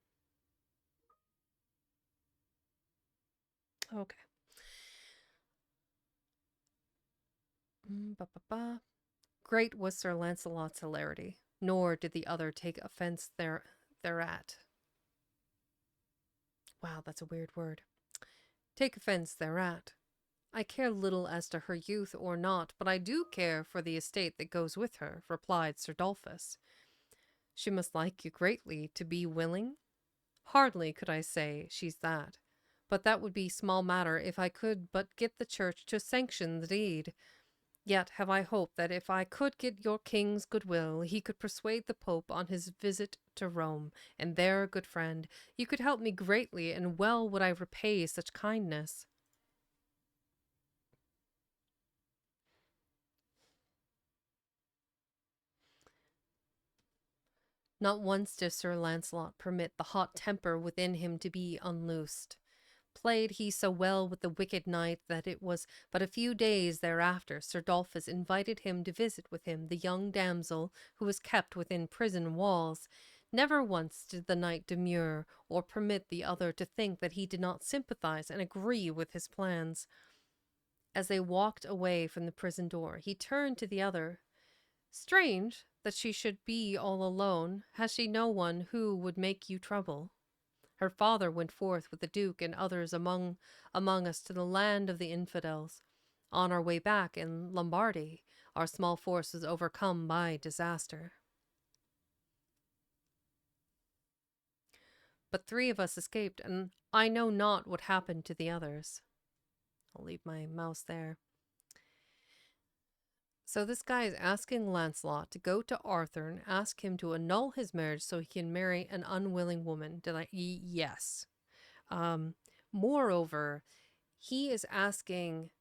Speaker 1: Okay. Ba, ba, ba. Great was Sir Launcelot's hilarity, nor did the other take offence thereat. Wow, that's a weird word. Take offence thereat. I care little as to her youth or not, but I do care for the estate that goes with her, replied Sir Dolphus. She must like you greatly to be willing. Hardly could I say she's that, but that would be small matter if I could but get the church to sanction the deed. Yet have I hope that if I could get your king's goodwill, he could persuade the Pope on his visit to Rome, and there, good friend, you could help me greatly, and well would I repay such kindness. Not once did Sir Launcelot permit the hot temper within him to be unloosed. Played he so well with the wicked knight that it was but a few days thereafter Sir Dolphus invited him to visit with him the young damsel who was kept within prison walls. Never once did the knight demur or permit the other to think that he did not sympathize and agree with his plans. As they walked away from the prison door, he turned to the other. Strange that she should be all alone. Has she no one who would make you trouble? Her father went forth with the Duke and others among us to the land of the infidels. On our way back in Lombardy, our small force was overcome by disaster. But 3 of us escaped, and I know not what happened to the others. I'll leave my mouse there. So this guy is asking Lancelot to go to Arthur and ask him to annul his marriage so he can marry an unwilling woman. Did I? Yes. Moreover, he is asking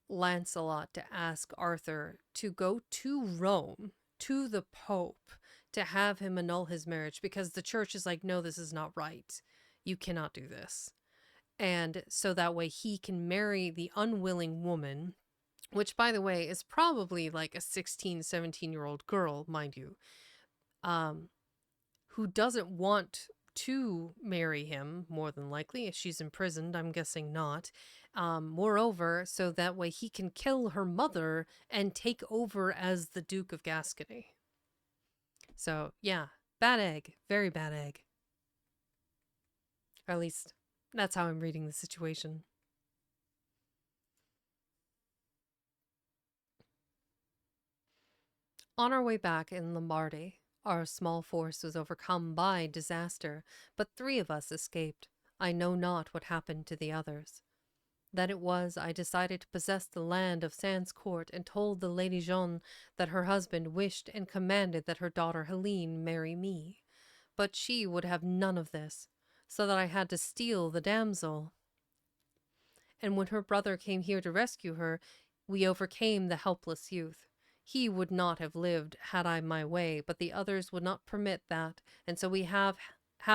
Speaker 1: Lancelot to ask Arthur to go to Rome, to the Pope, to have him annul his marriage because the church is like, no, this is not right. You cannot do this. And so that way he can marry the unwilling woman, which, by the way, is probably like a 16, 17-year-old girl, mind you, who doesn't want to marry him, more than likely. If she's imprisoned, I'm guessing not. Moreover, so that way he can kill her mother and take over as the Duke of Gascony. So, yeah, bad egg. Very bad egg. Or at least, that's how I'm reading the situation. On our way back in Lombardy, our small force was overcome by disaster, but 3 of us escaped. I know not what happened to the others. That it was, I decided to possess the land of Sans Court and told the Lady Jeanne that her husband wished and commanded that her daughter Helene marry me. But she would have none of this, so that I had to steal the damsel. And when her brother came here to rescue her, we overcame the helpless youth. He would not have lived had I my way, but the others would not permit that, and so we have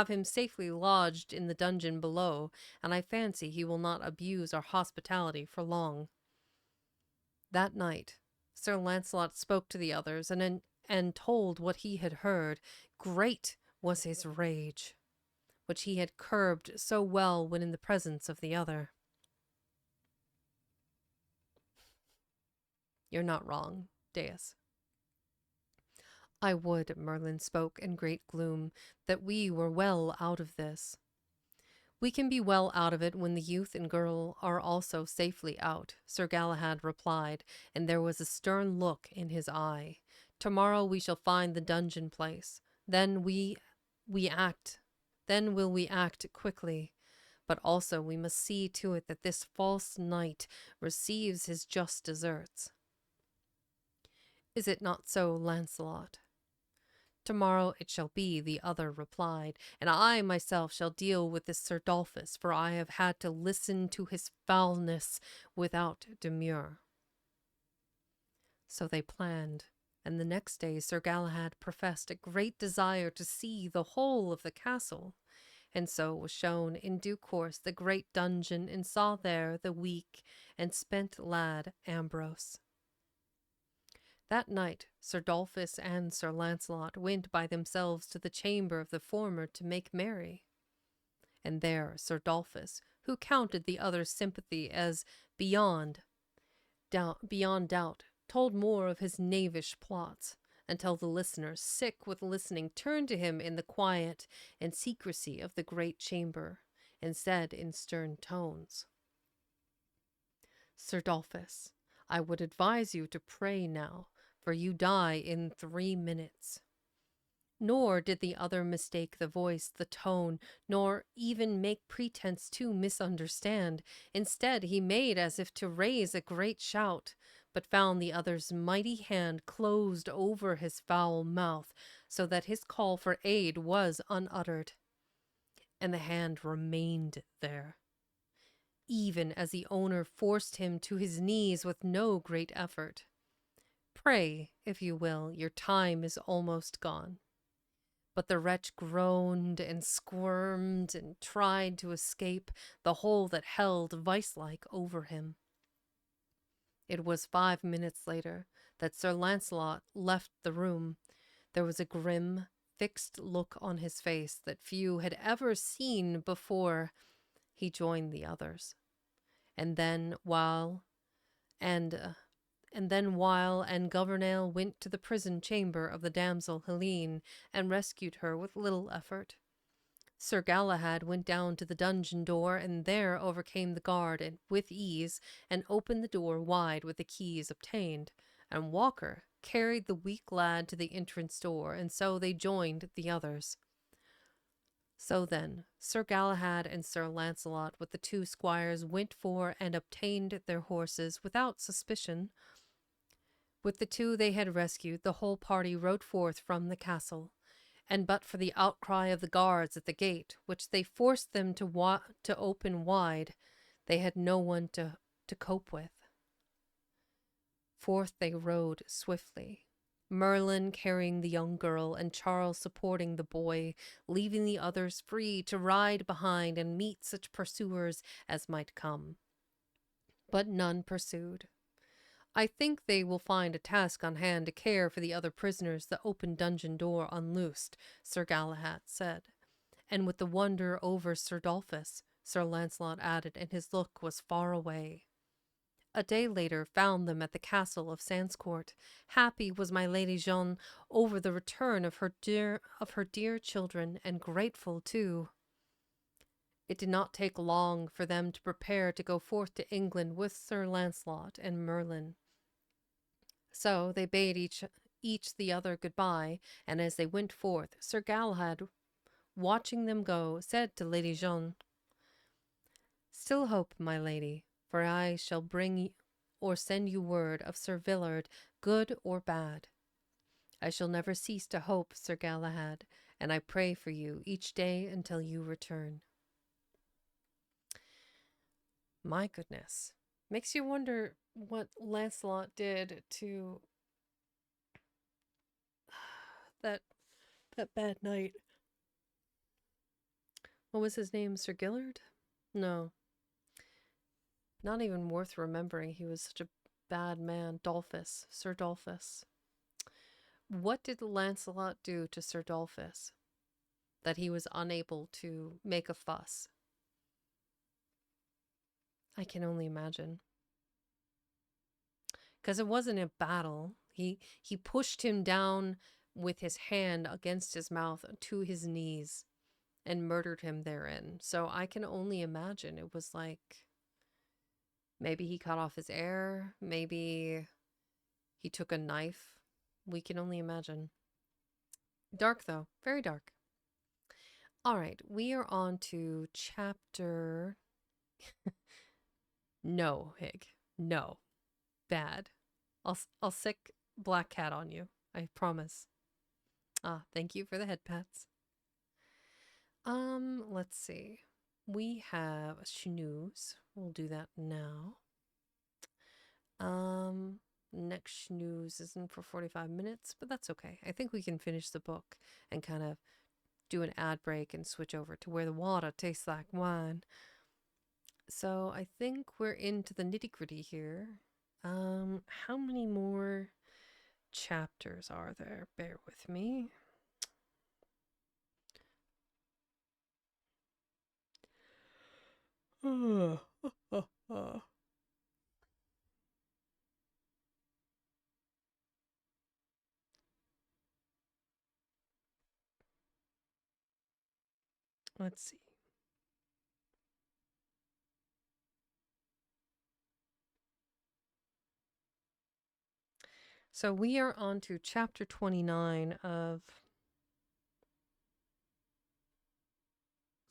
Speaker 1: him safely lodged in the dungeon below, and I fancy he will not abuse our hospitality for long. That night, Sir Launcelot spoke to the others and told what he had heard. Great was his rage, which he had curbed so well when in the presence of the other. You're not wrong, Deus. I would, Merlin spoke in great gloom, that we were well out of this. We can be well out of it when the youth and girl are also safely out, Sir Galahad replied, and there was a stern look in his eye. Tomorrow we shall find the dungeon place. Then we act. Then will we act quickly. But also we must see to it that this false knight receives his just deserts. Is it not so, Lancelot? Tomorrow it shall be, the other replied, and I myself shall deal with this Sir Dolphus, for I have had to listen to his foulness without demur. So they planned, and the next day Sir Galahad professed a great desire to see the whole of the castle, and so was shown in due course the great dungeon, and saw there the weak and spent lad Ambrose. That night Sir Dolphus and Sir Launcelot went by themselves to the chamber of the former to make merry. And there Sir Dolphus, who counted the other's sympathy as beyond doubt, told more of his knavish plots, until the listeners, sick with listening, turned to him in the quiet and secrecy of the great chamber, and said in stern tones, Sir Dolphus, I would advise you to pray now, for you die in 3 minutes. Nor did the other mistake the voice, the tone, nor even make pretense to misunderstand. Instead, he made as if to raise a great shout, but found the other's mighty hand closed over his foul mouth, so that his call for aid was unuttered. And the hand remained there, even as the owner forced him to his knees with no great effort. Pray, if you will, your time is almost gone. But the wretch groaned and squirmed and tried to escape the hold that held vice-like over him. It was 5 minutes later that Sir Launcelot left the room. There was a grim, fixed look on his face that few had ever seen before. He joined the others. And then while Gouvernail went to the prison chamber of the damsel Helene and rescued her with little effort, Sir Galahad went down to the dungeon door and there overcame the guard and with ease and opened the door wide with the keys obtained, and Walker carried the weak lad to the entrance door, and so they joined the others. So then, Sir Galahad and Sir Launcelot with the 2 squires went for and obtained their horses without suspicion. With the 2 they had rescued, the whole party rode forth from the castle, and but for the outcry of the guards at the gate, which they forced them to open wide, they had no one to cope with. Forth they rode swiftly, Merlin carrying the young girl and Charles supporting the boy, leaving the others free to ride behind and meet such pursuers as might come. But none pursued. I think they will find a task on hand to care for the other prisoners the open dungeon door unloosed, Sir Galahad said. And with the wonder over Sir Dolphus, Sir Launcelot added, and his look was far away. A day later found them at the castle of Sandscourt. Happy was my Lady Jeanne over the return of her dear children, and grateful too. It did not take long for them to prepare to go forth to England with Sir Launcelot and Merlin. So they bade each the other goodbye, and as they went forth, Sir Galahad, watching them go, said to Lady Jeanne, Still hope, my lady, for I shall bring or send you word of Sir Villard, good or bad. I shall never cease to hope, Sir Galahad, and I pray for you each day until you return. My goodness. Makes you wonder what Lancelot did to that bad knight. What was his name? Sir Gillard? No. Not even worth remembering. He was such a bad man. Dolphus. Sir Dolphus. What did Lancelot do to Sir Dolphus that he was unable to make a fuss? I can only imagine. Because it wasn't a battle. He pushed him down with his hand against his mouth to his knees and murdered him therein. So I can only imagine it was like maybe he cut off his ear, maybe he took a knife. We can only imagine. Dark though, very dark. All right, we are on to chapter. No, Hig. No. Bad. I'll sick Black Cat on you. I promise. Thank you for the head pats. Let's see. We have a snooze. We'll do that now. Next snooze isn't for 45 minutes, but that's okay. I think we can finish the book and kind of do an ad break and switch over to where the water tastes like wine. So I think we're into the nitty-gritty here. How many more chapters are there? Bear with me. Let's see. So we are on to chapter 29 of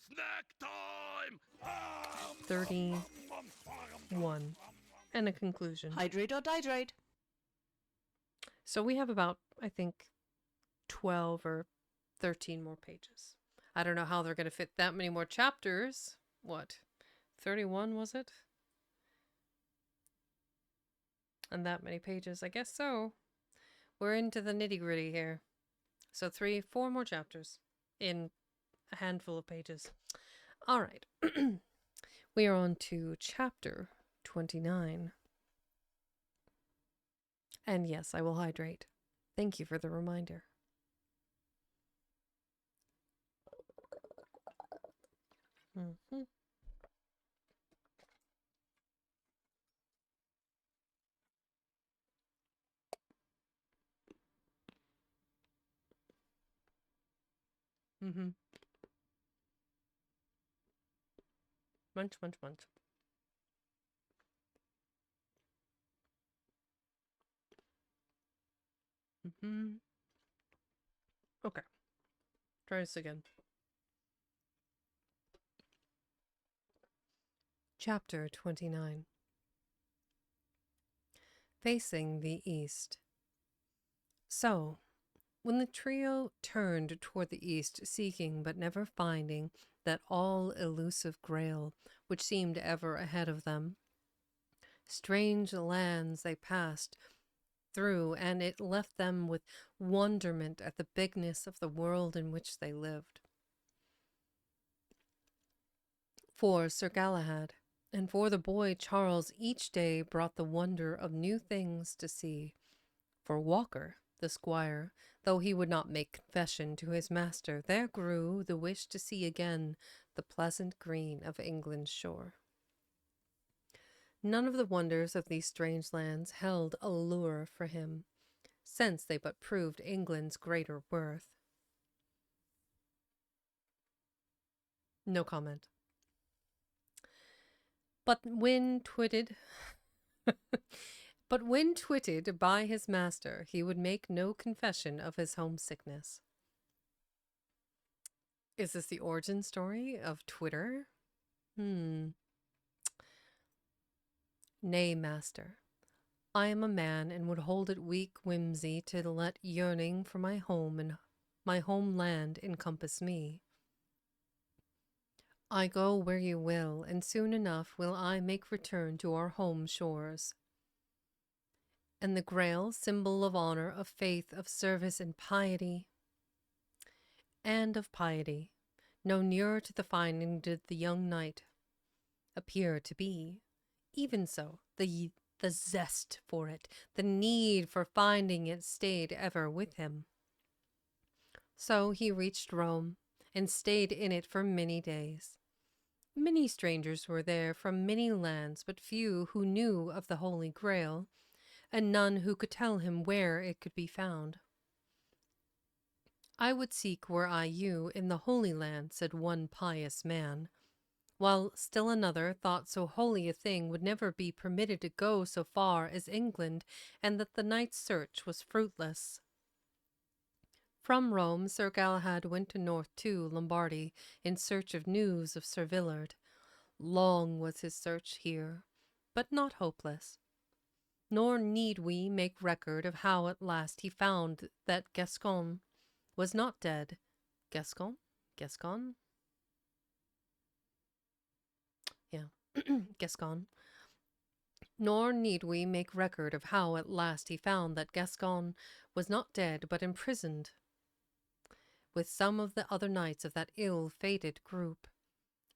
Speaker 3: Snack time!
Speaker 1: 31 and a conclusion.
Speaker 2: Hydrate or dihydrate.
Speaker 1: So we have about, I think, 12 or 13 more pages. I don't know how they're going to fit that many more chapters. What? 31 was it? And that many pages? I guess so. We're into the nitty-gritty here. So 4 more chapters in a handful of pages. All right. We are on to chapter 29. And yes, I will hydrate. Thank you for the reminder. Mm-hmm. Mm-hmm. Munch, munch, munch. Mm-hmm. Okay. Try this again. Chapter 29. Facing the East. So, when the trio turned toward the east, seeking but never finding that all elusive grail which seemed ever ahead of them, strange lands they passed through, and it left them with wonderment at the bigness of the world in which they lived. For Sir Galahad and for the boy Charles each day brought the wonder of new things to see. For Walker, the squire, though he would not make confession to his master, there grew the wish to see again the pleasant green of England's shore. None of the wonders of these strange lands held a lure for him, since they but proved England's greater worth. No comment. But when twitted by his master, he would make no confession of his homesickness. Is this the origin story of Twitter? Nay, master. I am a man and would hold it weak whimsy to let yearning for my home and my homeland encompass me. I go where you will, and soon enough will I make return to our home shores. And the Grail, symbol of honor, of faith, of service and piety, no nearer to the finding did the young knight appear to be. Even so, the zest for it, the need for finding it stayed ever with him. So he reached Rome and stayed in it for many days. Many strangers were there from many lands, but few who knew of the Holy Grail, and none who could tell him where it could be found. I would seek were I you in the Holy Land, said one pious man, while still another thought so holy a thing would never be permitted to go so far as England, and that the knight's search was fruitless. From Rome, Sir Galahad went north to Lombardy in search of news of Sir Villard. Long was his search here, but not hopeless. Nor need we make record of how at last he found that Gascon was not dead. Gascon? Yeah, Gascon. Nor need we make record of how at last he found that Gascon was not dead, but imprisoned with some of the other knights of that ill-fated group.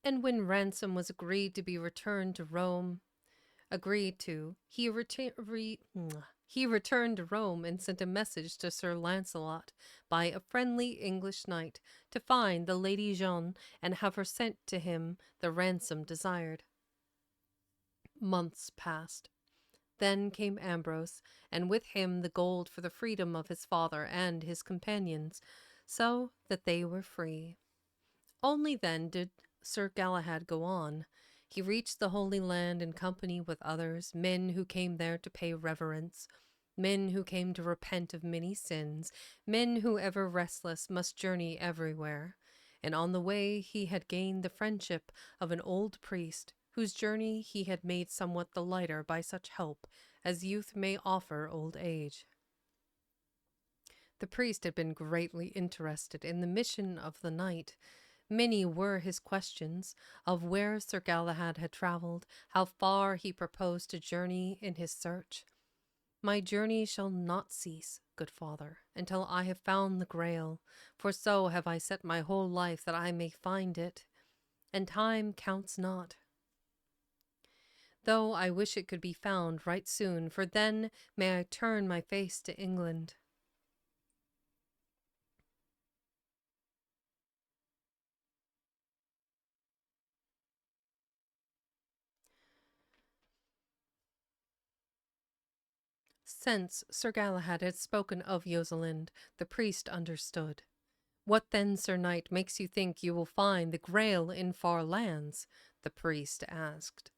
Speaker 1: And when ransom was agreed to be returned to Rome, he returned to Rome and sent a message to Sir Lancelot by a friendly English knight to find the Lady Jeanne and have her sent to him the ransom desired. Months passed. Then came Ambrose, and with him the gold for the freedom of his father and his companions, so that they were free. Only then did Sir Galahad go on. He reached the Holy Land in company with others, men who came there to pay reverence, men who came to repent of many sins, men who, ever restless, must journey everywhere. And on the way he had gained the friendship of an old priest, whose journey he had made somewhat the lighter by such help as youth may offer old age. The priest had been greatly interested in the mission of the knight. Many were his questions of where Sir Galahad had travelled, how far he proposed to journey in his search. My journey shall not cease, good father, until I have found the Grail, for so have I set my whole life that I may find it, and time counts not. Though I wish it could be found right soon, for then may I turn my face to England. Since Sir Galahad had spoken of Josalind, the priest understood. What then, Sir Knight, makes you think you will find the Grail in far lands? The priest asked.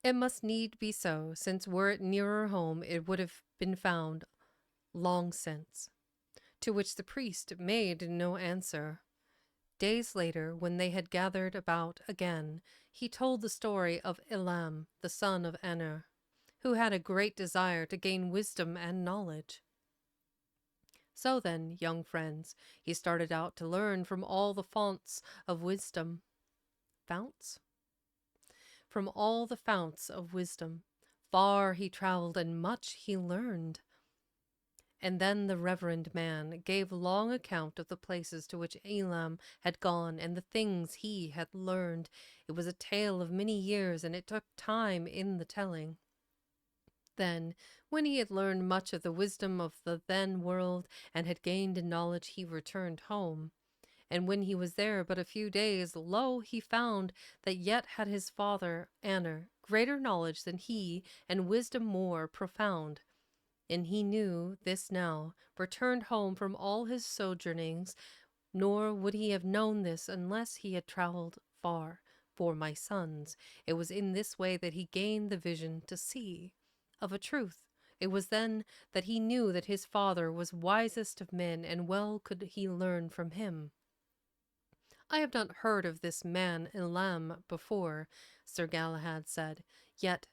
Speaker 1: It must need be so, since were it nearer home, it would have been found long since. To which the priest made no answer. Days later, when they had gathered about again, he told the story of Elam, the son of Aner, who had a great desire to gain wisdom and knowledge. So then, young friends, he started out to learn from all the founts of wisdom. Founts? From all the founts of wisdom. Far he travelled and much he learned. And then the reverend man gave long account of the places to which Elam had gone and the things he had learned. It was a tale of many years, and it took time in the telling. Then, when he had learned much of the wisdom of the then world and had gained in knowledge, he returned home. And when he was there but a few days, lo, he found that yet had his father, Aner, greater knowledge than he, and wisdom more profound. And he knew this now, returned home from all his sojournings, nor would he have known this unless he had travelled far. For, my sons, it was in this way that he gained the vision to see. Of a truth, it was then that he knew that his father was wisest of men, and well could he learn from him. I have not heard of this man Elam before, Sir Galahad said, yet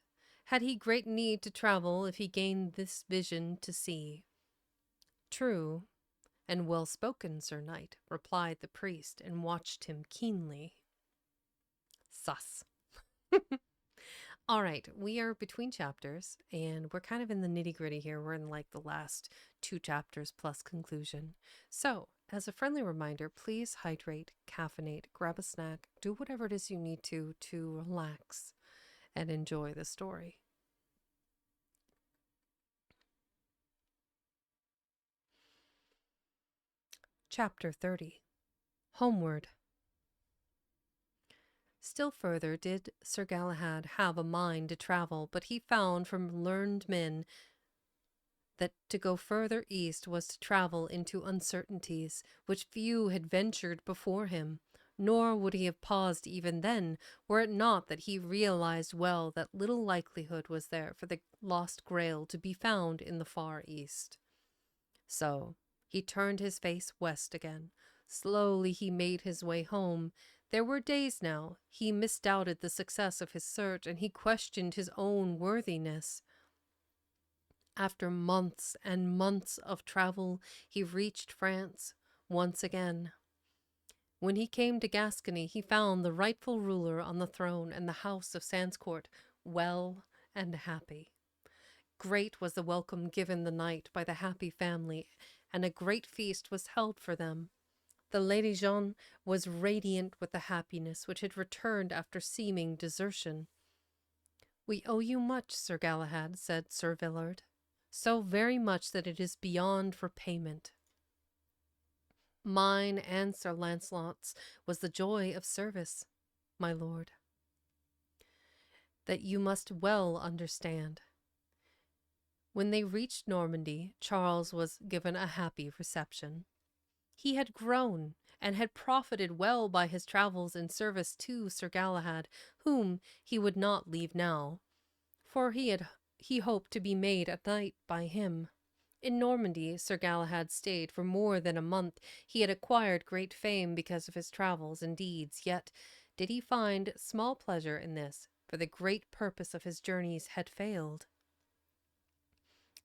Speaker 1: had he great need to travel if he gained this vision to see. True, and well spoken, Sir Knight, replied the priest, and watched him keenly. Sus. All right, we are between chapters, and we're kind of in the nitty-gritty here. We're in like the last 2 chapters plus conclusion. So, as a friendly reminder, please hydrate, caffeinate, grab a snack, do whatever it is you need to relax and enjoy the story. Chapter 30. Homeward. Still further did Sir Galahad have a mind to travel, but he found from learned men that to go further east was to travel into uncertainties which few had ventured before him, nor would he have paused even then, were it not that he realized well that little likelihood was there for the lost Grail to be found in the far east. So he turned his face west again. Slowly he made his way home. There were days now he misdoubted the success of his search, and he questioned his own worthiness. After months and months of travel, he reached France once again. When he came to Gascony, he found the rightful ruler on the throne and the house of Sandscourt well and happy. Great was the welcome given the knight by the happy family, and a great feast was held for them. The Lady Jeanne was radiant with the happiness which had returned after seeming desertion. "We owe you much, Sir Galahad," said Sir Villard, "so very much that it is beyond repayment." "Mine and Sir Launcelot's was the joy of service, my lord. That you must well understand." When they reached Normandy, Charles was given a happy reception. He had grown and had profited well by his travels in service to Sir Galahad, whom he would not leave now, for he hoped to be made a knight by him. In Normandy, Sir Galahad stayed for more than a month. He had acquired great fame because of his travels and deeds, yet did he find small pleasure in this, for the great purpose of his journeys had failed.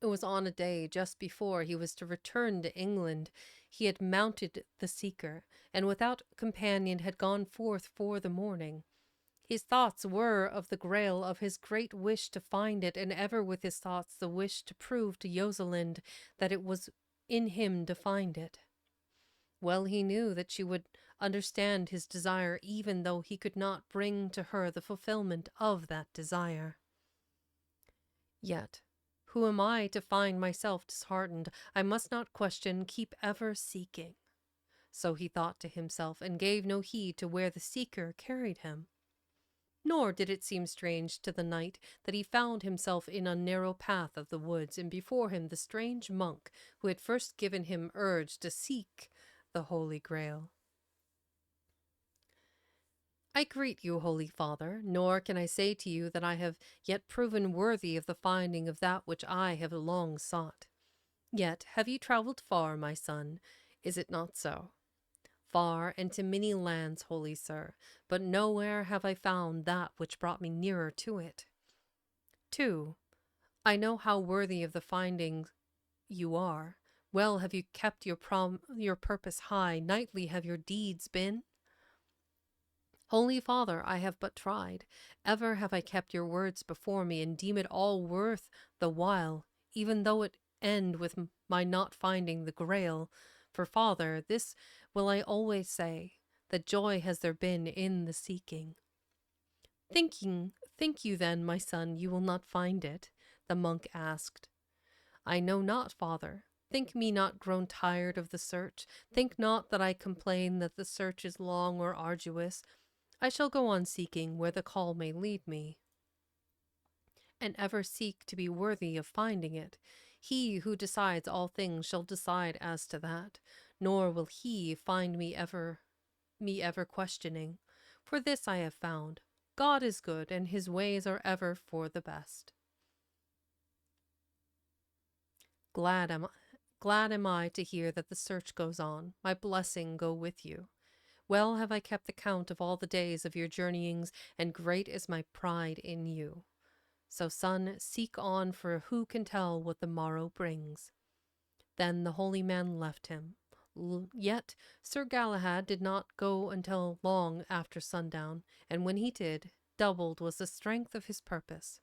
Speaker 1: It was on a day just before he was to return to England. He had mounted the Seeker, and without companion had gone forth for the morning. His thoughts were of the Grail, of his great wish to find it, and ever with his thoughts the wish to prove to Josalind that it was in him to find it. Well he knew that she would understand his desire, even though he could not bring to her the fulfillment of that desire. Yet, who am I to find myself disheartened? I must not question, keep ever seeking. So he thought to himself, and gave no heed to where the Seeker carried him. Nor did it seem strange to the knight that he found himself in a narrow path of the woods, and before him the strange monk who had first given him urge to seek the Holy Grail. I greet you, Holy Father, nor can I say to you that I have yet proven worthy of the finding of that which I have long sought. Yet have you travelled far, my son, is it not so? Far and to many lands, holy sir, but nowhere have I found that which brought me nearer to it. 2. I know how worthy of the finding you are. Well have you kept your purpose high, knightly have your deeds been. Holy Father, I have but tried. Ever have I kept your words before me, and deem it all worth the while, even though it end with my not finding the Grail. For, Father, this will I always say, that joy has there been in the seeking. Think you then, my son, you will not find it? The monk asked. I know not, Father. Think me not grown tired of the search. Think not that I complain that the search is long or arduous. I shall go on seeking where the call may lead me, and ever seek to be worthy of finding it. He who decides all things shall decide as to that, nor will he find me ever questioning. For this I have found, God is good, and his ways are ever for the best. Glad am I to hear that the search goes on. My blessing go with you. Well have I kept the count of all the days of your journeyings, and great is my pride in you. So, son, seek on, for who can tell what the morrow brings? Then the holy man left him. Yet Sir Galahad did not go until long after sundown, and when he did, doubled was the strength of his purpose,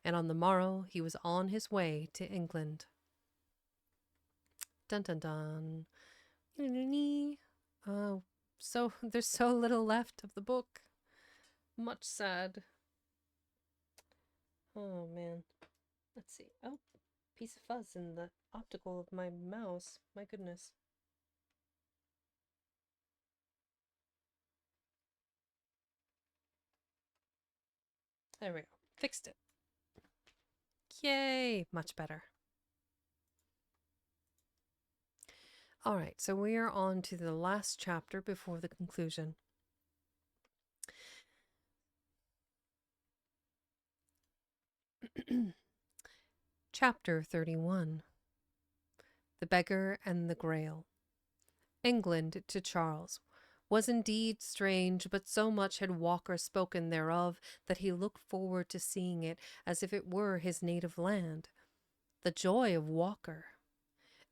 Speaker 1: and on the morrow he was on his way to England. Dun dun dun. So there's so little left of the book. Much sad. Oh man. Let's see. Oh, piece of fuzz in the optical of my mouse. My goodness. There we go. Fixed it. Yay! Much better. All right, so we are on to the last chapter before the conclusion. Chapter 31. The Beggar and the Grail. England to Charles was indeed strange, but so much had Walker spoken thereof that he looked forward to seeing it as if it were his native land. The joy of Walker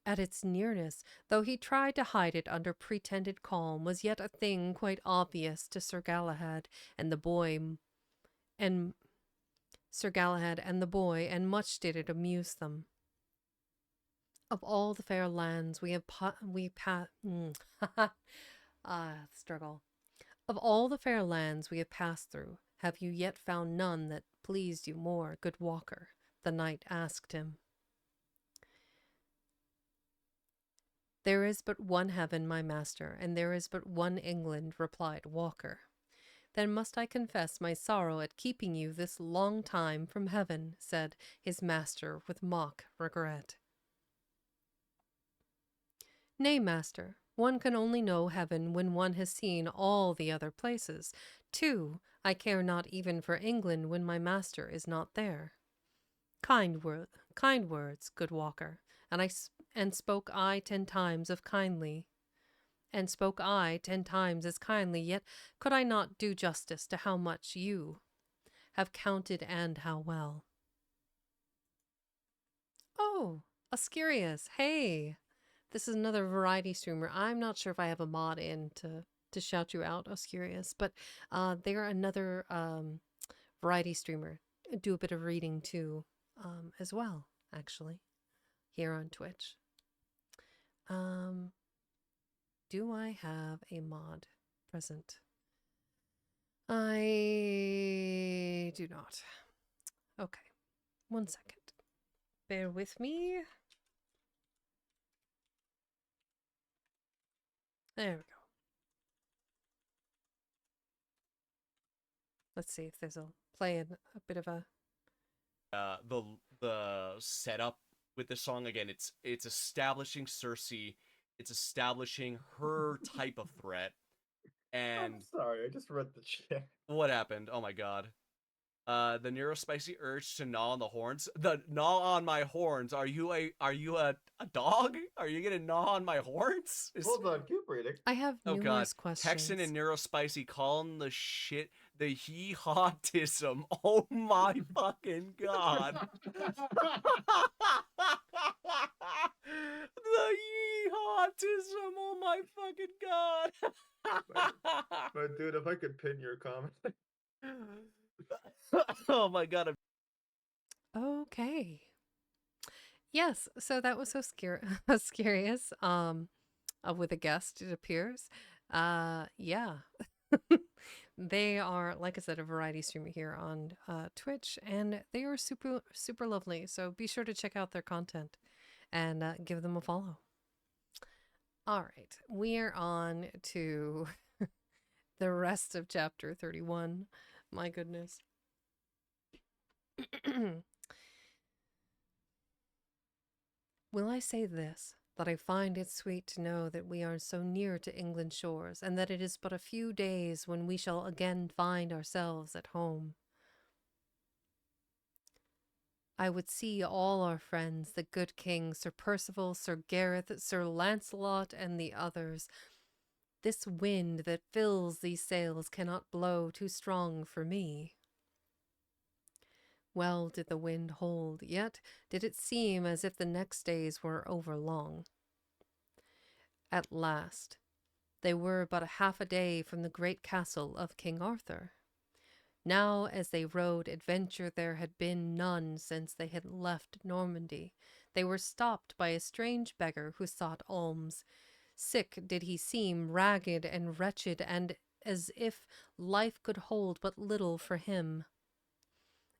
Speaker 1: at its nearness, though he tried to hide it under pretended calm, was yet a thing quite obvious to Sir Galahad and the boy, and much did it amuse them. Of all the fair lands struggle. Of all the fair lands we have passed through, have you yet found none that pleased you more, good Walker? The knight asked him. There is but one heaven, my master, and there is but one England, replied Walker. Then must I confess my sorrow at keeping you this long time from heaven, said his master with mock regret. Nay, master, One can only know heaven when one has seen all the other places. 2. I care not even for England when my master is not there. Kind words, good Walker, and spoke I 10 times of kindly, and spoke I 10 times as kindly, yet could I not do justice to how much you have counted and how well. Oh, Ascurius, hey! This is another variety streamer. I'm not sure if I have a mod in to shout you out, Oscurious, but they're another variety streamer. Do a bit of reading too, as well, actually, here on Twitch. Do I have a mod present? I do not. Okay, 1 second. Bear with me. There we go. Let's see if there's a bit of a
Speaker 3: the setup with the song again. It's establishing Cersei. It's establishing her type of threat. And
Speaker 2: I'm sorry, I just read the chat.
Speaker 3: what happened? Oh my god. The neurospicy urge to gnaw on the horns. The gnaw on my horns. Are you a dog? Are you gonna gnaw on my horns?
Speaker 2: Hold on, keep reading.
Speaker 1: I have
Speaker 3: Oh god.
Speaker 1: numerous questions.
Speaker 3: Texan and neurospicy calling the shit the hee-hawtism. Oh my fucking god. The hee-hawtism. Oh my fucking god.
Speaker 2: But dude, if I could pin your comment.
Speaker 3: Oh my god.
Speaker 1: Okay. Yes, so that was so scarious. With a guest, it appears. Yeah. They are, like I said, a variety streamer here on Twitch, and they are super, super lovely. So be sure to check out their content and give them a follow. All right, we are on to the rest of chapter 31. My goodness. Will I say this, that I find it sweet to know that we are so near to England's shores, and that it is but a few days when we shall again find ourselves at home. I would see all our friends, the good king, Sir Percival, Sir Gareth, Sir Lancelot, and the others. This wind that fills these sails cannot blow too strong for me. Well did the wind hold, yet did it seem as if the next days were overlong. At last, they were but half a day from the great castle of King Arthur. Now, as they rode, adventure there had been none since they had left Normandy. They were stopped by a strange beggar who sought alms. Sick did he seem, ragged and wretched, and as if life could hold but little for him.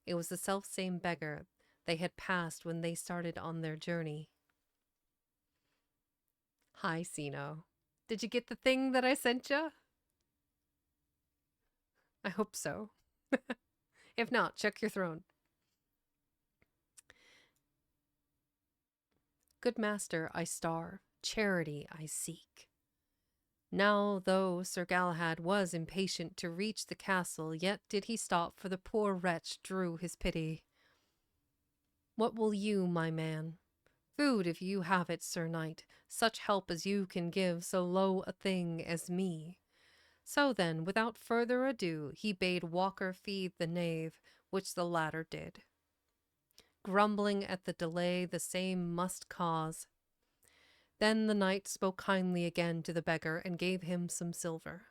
Speaker 1: It was the selfsame beggar they had passed when they started on their journey. Hi, Sino. Did you get the thing that I sent you? I hope so. If not, check your throne. Good master, I starve. Charity I seek. Now, though Sir Galahad was impatient to reach the castle, yet did he stop, for the poor wretch drew his pity. What will you, my man? Food, if you have it, Sir Knight, such help as you can give so low a thing as me. So then, without further ado, he bade Walker feed the knave, which the latter did. Grumbling at the delay the same must cause. Then the knight spoke kindly again to the beggar and gave him some silver.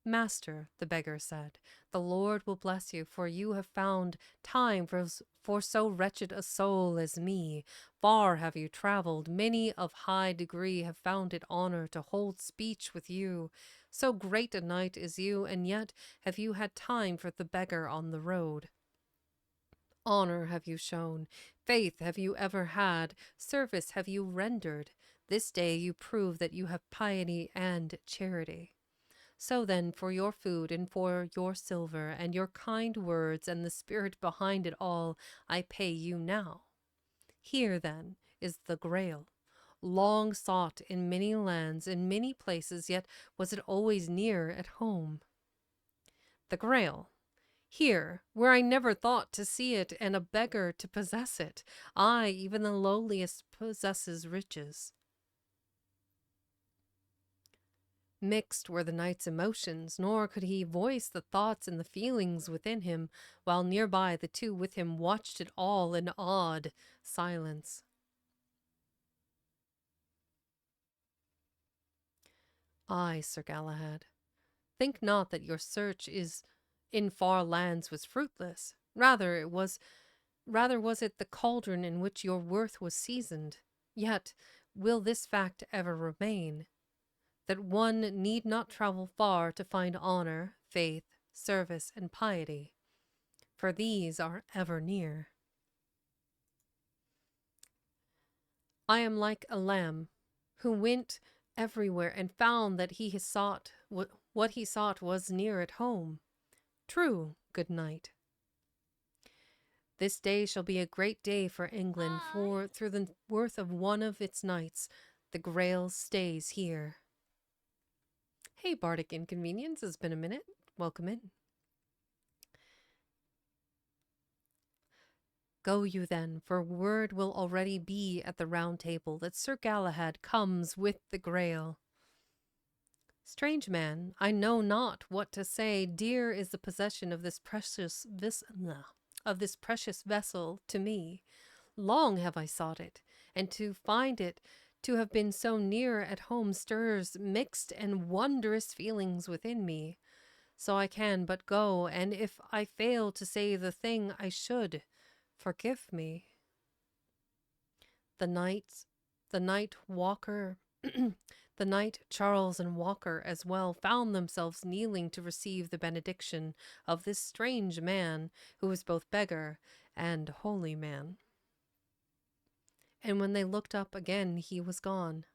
Speaker 1: Master, the beggar said, the Lord will bless you, for you have found time for so wretched a soul as me. Far have you traveled, many of high degree have found it honor to hold speech with you. So great a knight is you, and yet have you had time for the beggar on the road. Honor have you shown, faith have you ever had, service have you rendered. This day you prove that you have piety and charity. So then, for your food and for your silver and your kind words and the spirit behind it all, I pay you now. Here, then, is the Grail. long sought in many lands, in many places, yet was it always near at home. The Grail. Here, where I never thought to see it, and a beggar to possess it. Aye, even the lowliest possesses riches. Mixed were the knight's emotions, nor could he voice the thoughts and the feelings within him, while nearby the two with him watched it all in awed silence. Ay, Sir Galahad, think not that your search is in far lands was fruitless. Rather was it the cauldron in which your worth was seasoned. Yet will this fact ever remain, that one need not travel far to find honor, faith, service, and piety, for these are ever near. I am like a lamb who went everywhere and found that what he sought was near at home. True, good knight. This day shall be a great day for England, for through the worth of one of its knights, the Grail stays here. Hey, Bardic Inconvenience, it's been a minute. Welcome in. Go you then, for word will already be at the Round Table that Sir Galahad comes with the Grail. Strange man, I know not what to say. Dear is the possession of this precious vessel to me. Long have I sought it, and to find it to have been so near at home stirs mixed and wondrous feelings within me. So I can but go, and if I fail to say the thing I should, forgive me. The knight Walker, the knight Charles and Walker as well found themselves kneeling to receive the benediction of this strange man who was both beggar and holy man. And when they looked up again, he was gone.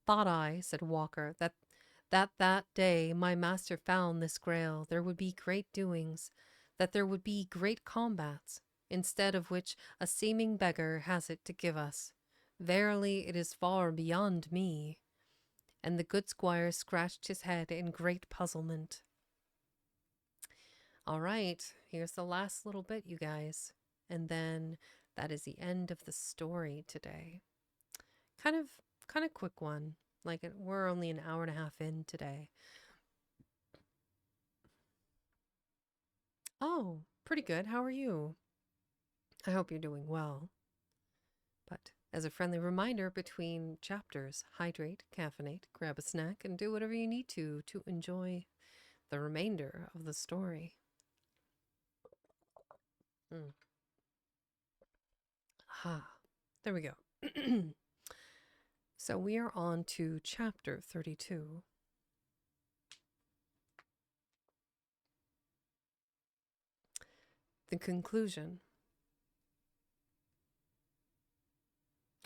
Speaker 1: Thought I, said Walker, that day my master found this Grail, there would be great doings, that there would be great combats, instead of which a seeming beggar has it to give us. Verily, it is far beyond me. And the good squire scratched his head in great puzzlement. All right, here's the last little bit, you guys. And then that is the end of the story today. Kind of quick one. Like, we're only an hour and a half in today. Oh, pretty good. How are you? I hope you're doing well. But as a friendly reminder, between chapters, hydrate, caffeinate, grab a snack, and do whatever you need to enjoy the remainder of the story. There we go. So we are on to chapter 32. The conclusion.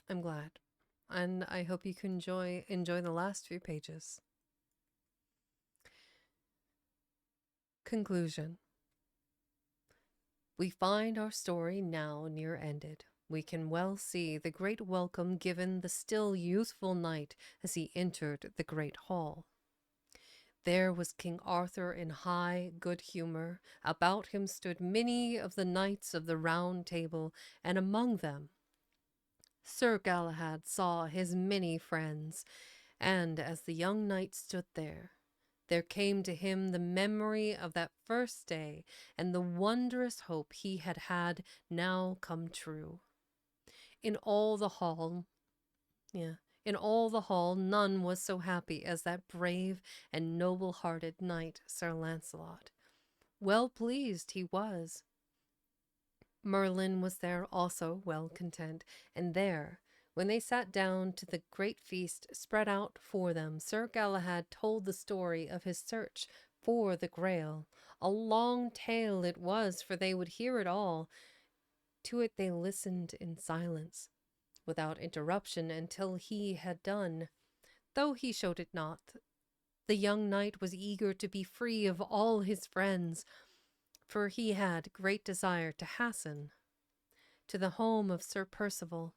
Speaker 1: I'm glad. And I hope you can enjoy the last few pages. Conclusion. We find our story now near ended. We can well see the great welcome given the still youthful knight as he entered the great hall. There was King Arthur in high good humor. About him stood many of the knights of the Round Table, and among them Sir Galahad saw his many friends. And as the young knight stood there came to him the memory of that first day and the wondrous hope he had had now come true. In all the hall, none was so happy as that brave and noble-hearted knight, Sir Launcelot. Well pleased he was. Merlin was there also, well content, and there, when they sat down to the great feast spread out for them, Sir Galahad told the story of his search for the Grail. A long tale it was, for they would hear it all. To it they listened in silence, without interruption, until he had done. Though he showed it not, the young knight was eager to be free of all his friends, for he had great desire to hasten to the home of Sir Percival.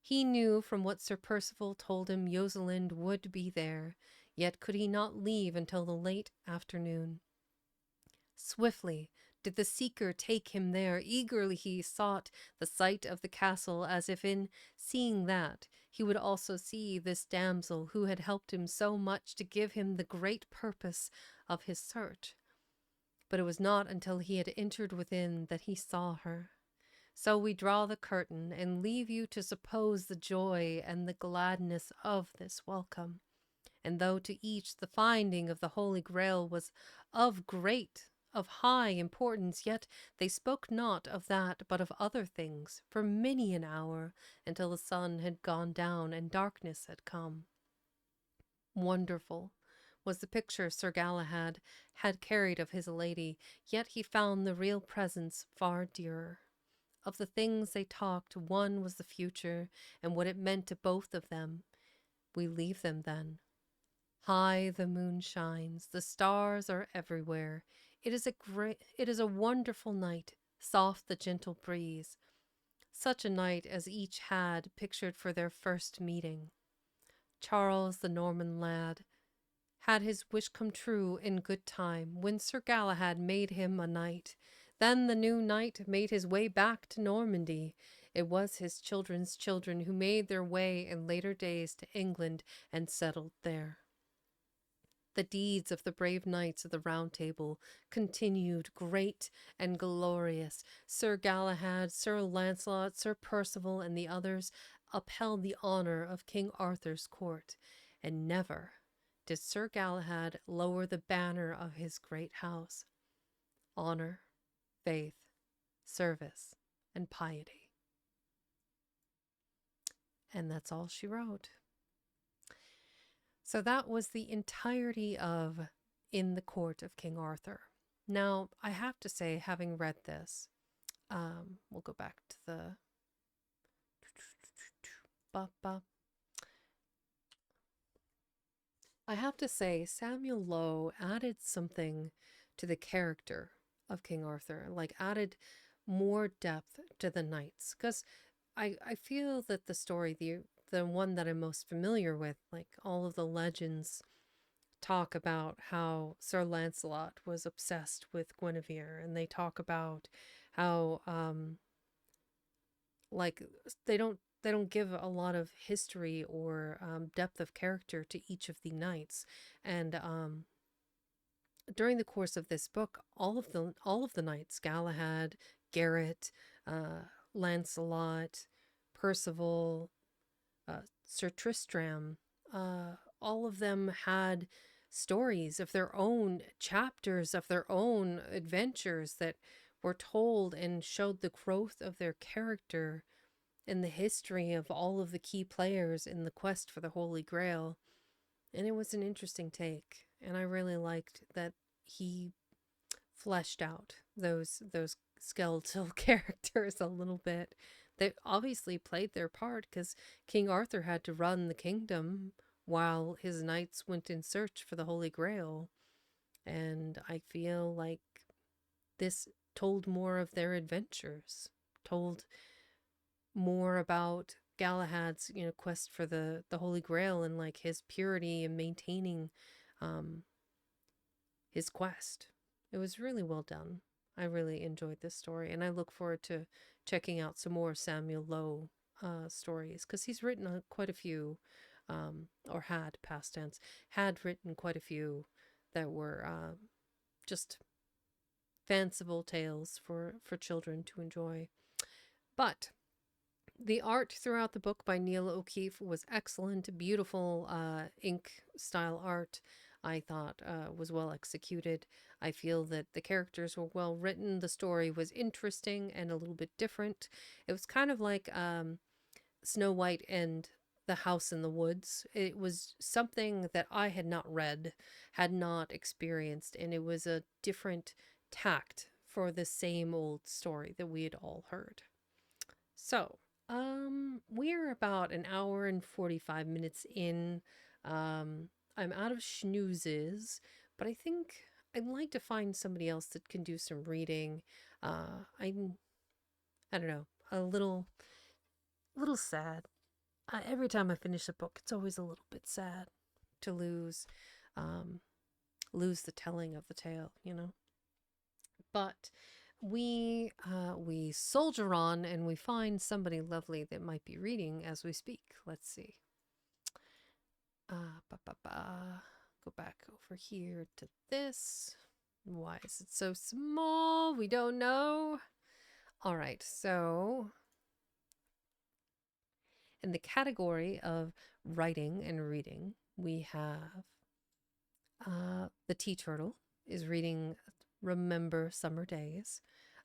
Speaker 1: He knew from what Sir Percival told him Rosalind would be there, yet could he not leave until the late afternoon. Swiftly did the seeker take him there. Eagerly he sought the sight of the castle, as if in seeing that he would also see this damsel who had helped him so much to give him the great purpose of his search. But it was not until he had entered within that he saw her. So we draw the curtain and leave you to suppose the joy and the gladness of this welcome. And though to each the finding of the Holy Grail was of high importance, yet they spoke not of that but of other things for many an hour, until the sun had gone down and darkness had come. Wonderful was the picture Sir Galahad had carried of his lady, yet he found the real presence far dearer. Of the things they talked, one was the future and what it meant to both of them. We leave them then. High the moon shines, the stars are everywhere. It is a wonderful night, soft the gentle breeze. Such a night as each had pictured for their first meeting. Charles, the Norman lad, had his wish come true in good time when Sir Galahad made him a knight. Then the new knight made his way back to Normandy. It was his children's children who made their way in later days to England and settled there. The deeds of the brave knights of the Round Table continued great and glorious. Sir Galahad, Sir Launcelot, Sir Percival, and the others upheld the honor of King Arthur's court, and never did Sir Galahad lower the banner of his great house. Honor, faith, service, and piety. And that's all she wrote. So that was the entirety of In the Court of King Arthur. Now, I have to say, having read this, we'll go back to the... I have to say, Samuel Lowe added something to the character of King Arthur, like added more depth to the knights, because I feel that the story, the one that I'm most familiar with, like all of the legends talk about how Sir Lancelot was obsessed with Guinevere, and they talk about how like they don't give a lot of history or depth of character to each of the knights, and during the course of this book, all of the knights, Galahad, Garrett, Lancelot, Percival, Sir Tristram, all of them had stories of their own, chapters of their own adventures that were told and showed the growth of their character and the history of all of the key players in the quest for the Holy Grail. And it was an interesting take, and I really liked that he fleshed out those skeletal characters a little bit. They obviously played their part because King Arthur had to run the kingdom while his knights went in search for the Holy Grail. And I feel like this told more of their adventures, told more about Galahad's, quest for the Holy Grail and like his purity and maintaining his quest. It was really well done. I really enjoyed this story, and I look forward to checking out some more Samuel Lowe stories, because he's written quite a few, or had, past tense, had written quite a few that were just fanciful tales for children to enjoy. But the art throughout the book by Neil O'Keefe was excellent. Beautiful ink style art, I thought, was well executed. I feel that the characters were well written. The story was interesting and a little bit different. It was kind of like Snow White and the House in the Woods. It was something that I had not read, had not experienced, and it was a different tact for the same old story that we had all heard. So, we're about an hour and 45 minutes in. I'm out of schnoozes, but I think I'd like to find somebody else that can do some reading. I don't know, a little sad Every time I finish a book, it's always a little bit sad to lose the telling of the tale, you know. But we soldier on and we find somebody lovely that might be reading as we speak. Let's see. Go back over here to this. Why is it so small? We don't know. All right, so in the category of writing and reading, we have the tea turtle is reading Remember Summer Days,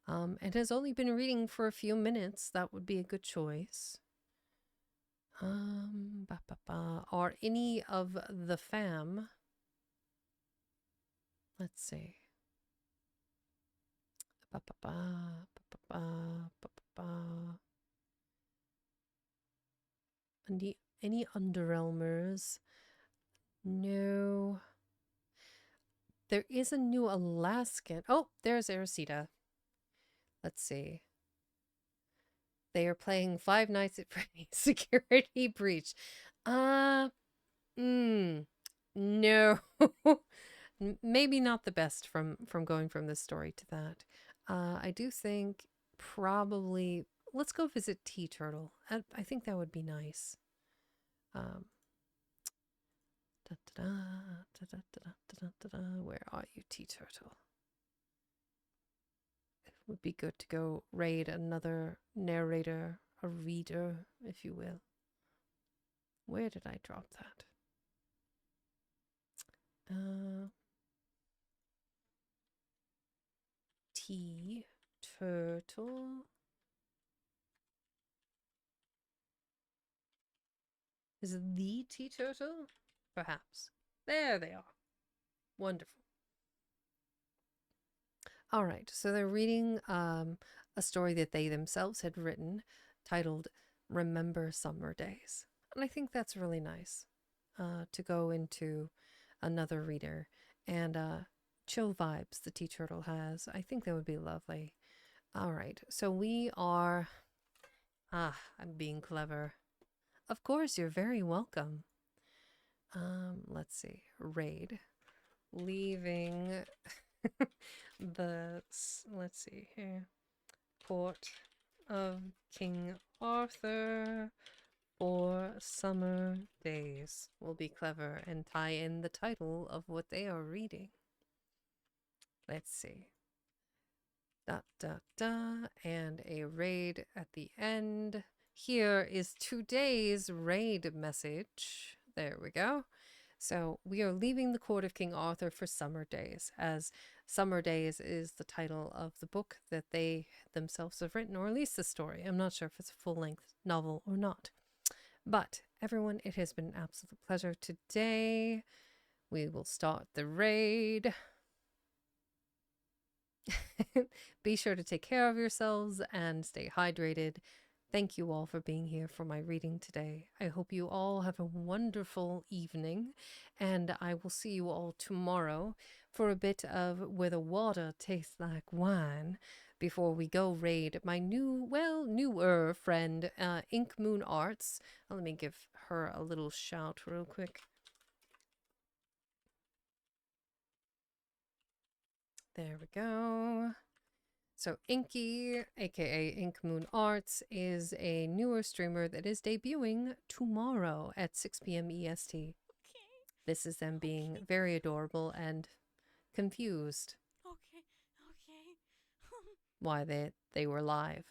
Speaker 1: and has only been reading for a few minutes. That would be a good choice. Are any of the fam? Let's see. Any Underelmers? No. There is a new Alaskan. Oh, there's Aracita. Let's see. They are playing Five Nights at Freddy's Security Breach. No. Maybe not the best from going from this story to that. I do think probably let's go visit Tea Turtle. I think that would be nice. Where are you, Tea Turtle? It would be good to go raid another narrator, a reader, if you will. Where did I drop that? Tea Turtle. Is it the Tea Turtle? Perhaps. There they are. Wonderful. All right, so they're reading a story that they themselves had written titled Remember Summer Days. And I think that's really nice to go into another reader and chill vibes the Tea Turtle has. I think that would be lovely. All right, so we are... I'm being clever. Of course, you're very welcome. Let's see. Raid. Leaving let's see here. Court of King Arthur for Summer Days. Will be clever and tie in the title of what they are reading. Let's see. And a raid at the end. Here is today's raid message. There we go. So we are leaving the court of King Arthur for Summer Days, as Summer Days is the title of the book that they themselves have written, or at least the story. I'm not sure if it's a full-length novel or not. But everyone, it has been an absolute pleasure today. We will start the raid. Be sure to take care of yourselves and stay hydrated. Thank you all for being here for my reading today. I hope you all have a wonderful evening, and I will see you all tomorrow for a bit of Where the Water Tastes Like Wine before we go raid my newer friend, Ink Moon Arts. Let me give her a little shout real quick. There we go. So Inky, aka Ink Moon Arts, is a newer streamer that is debuting tomorrow at 6 p.m. EST.
Speaker 4: Okay.
Speaker 1: This is them being very adorable and confused
Speaker 4: Okay.
Speaker 1: why they were live.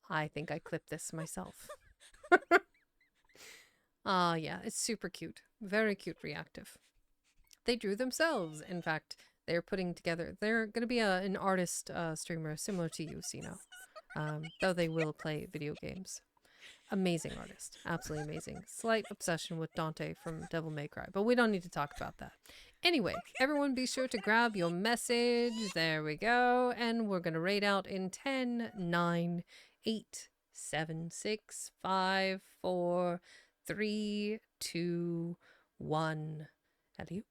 Speaker 1: I think I clipped this myself. Yeah, it's super cute. Very cute reactive. They drew themselves, in fact. They're putting together... They're going to be an artist streamer similar to you, Sino. Though they will play video games. Amazing artist. Absolutely amazing. Slight obsession with Dante from Devil May Cry. But we don't need to talk about that. Anyway, everyone be sure to grab your message. There we go. And we're going to raid out in 10, 9, 8, 7, 6, 5, 4, 3, 2, 1. Adieu.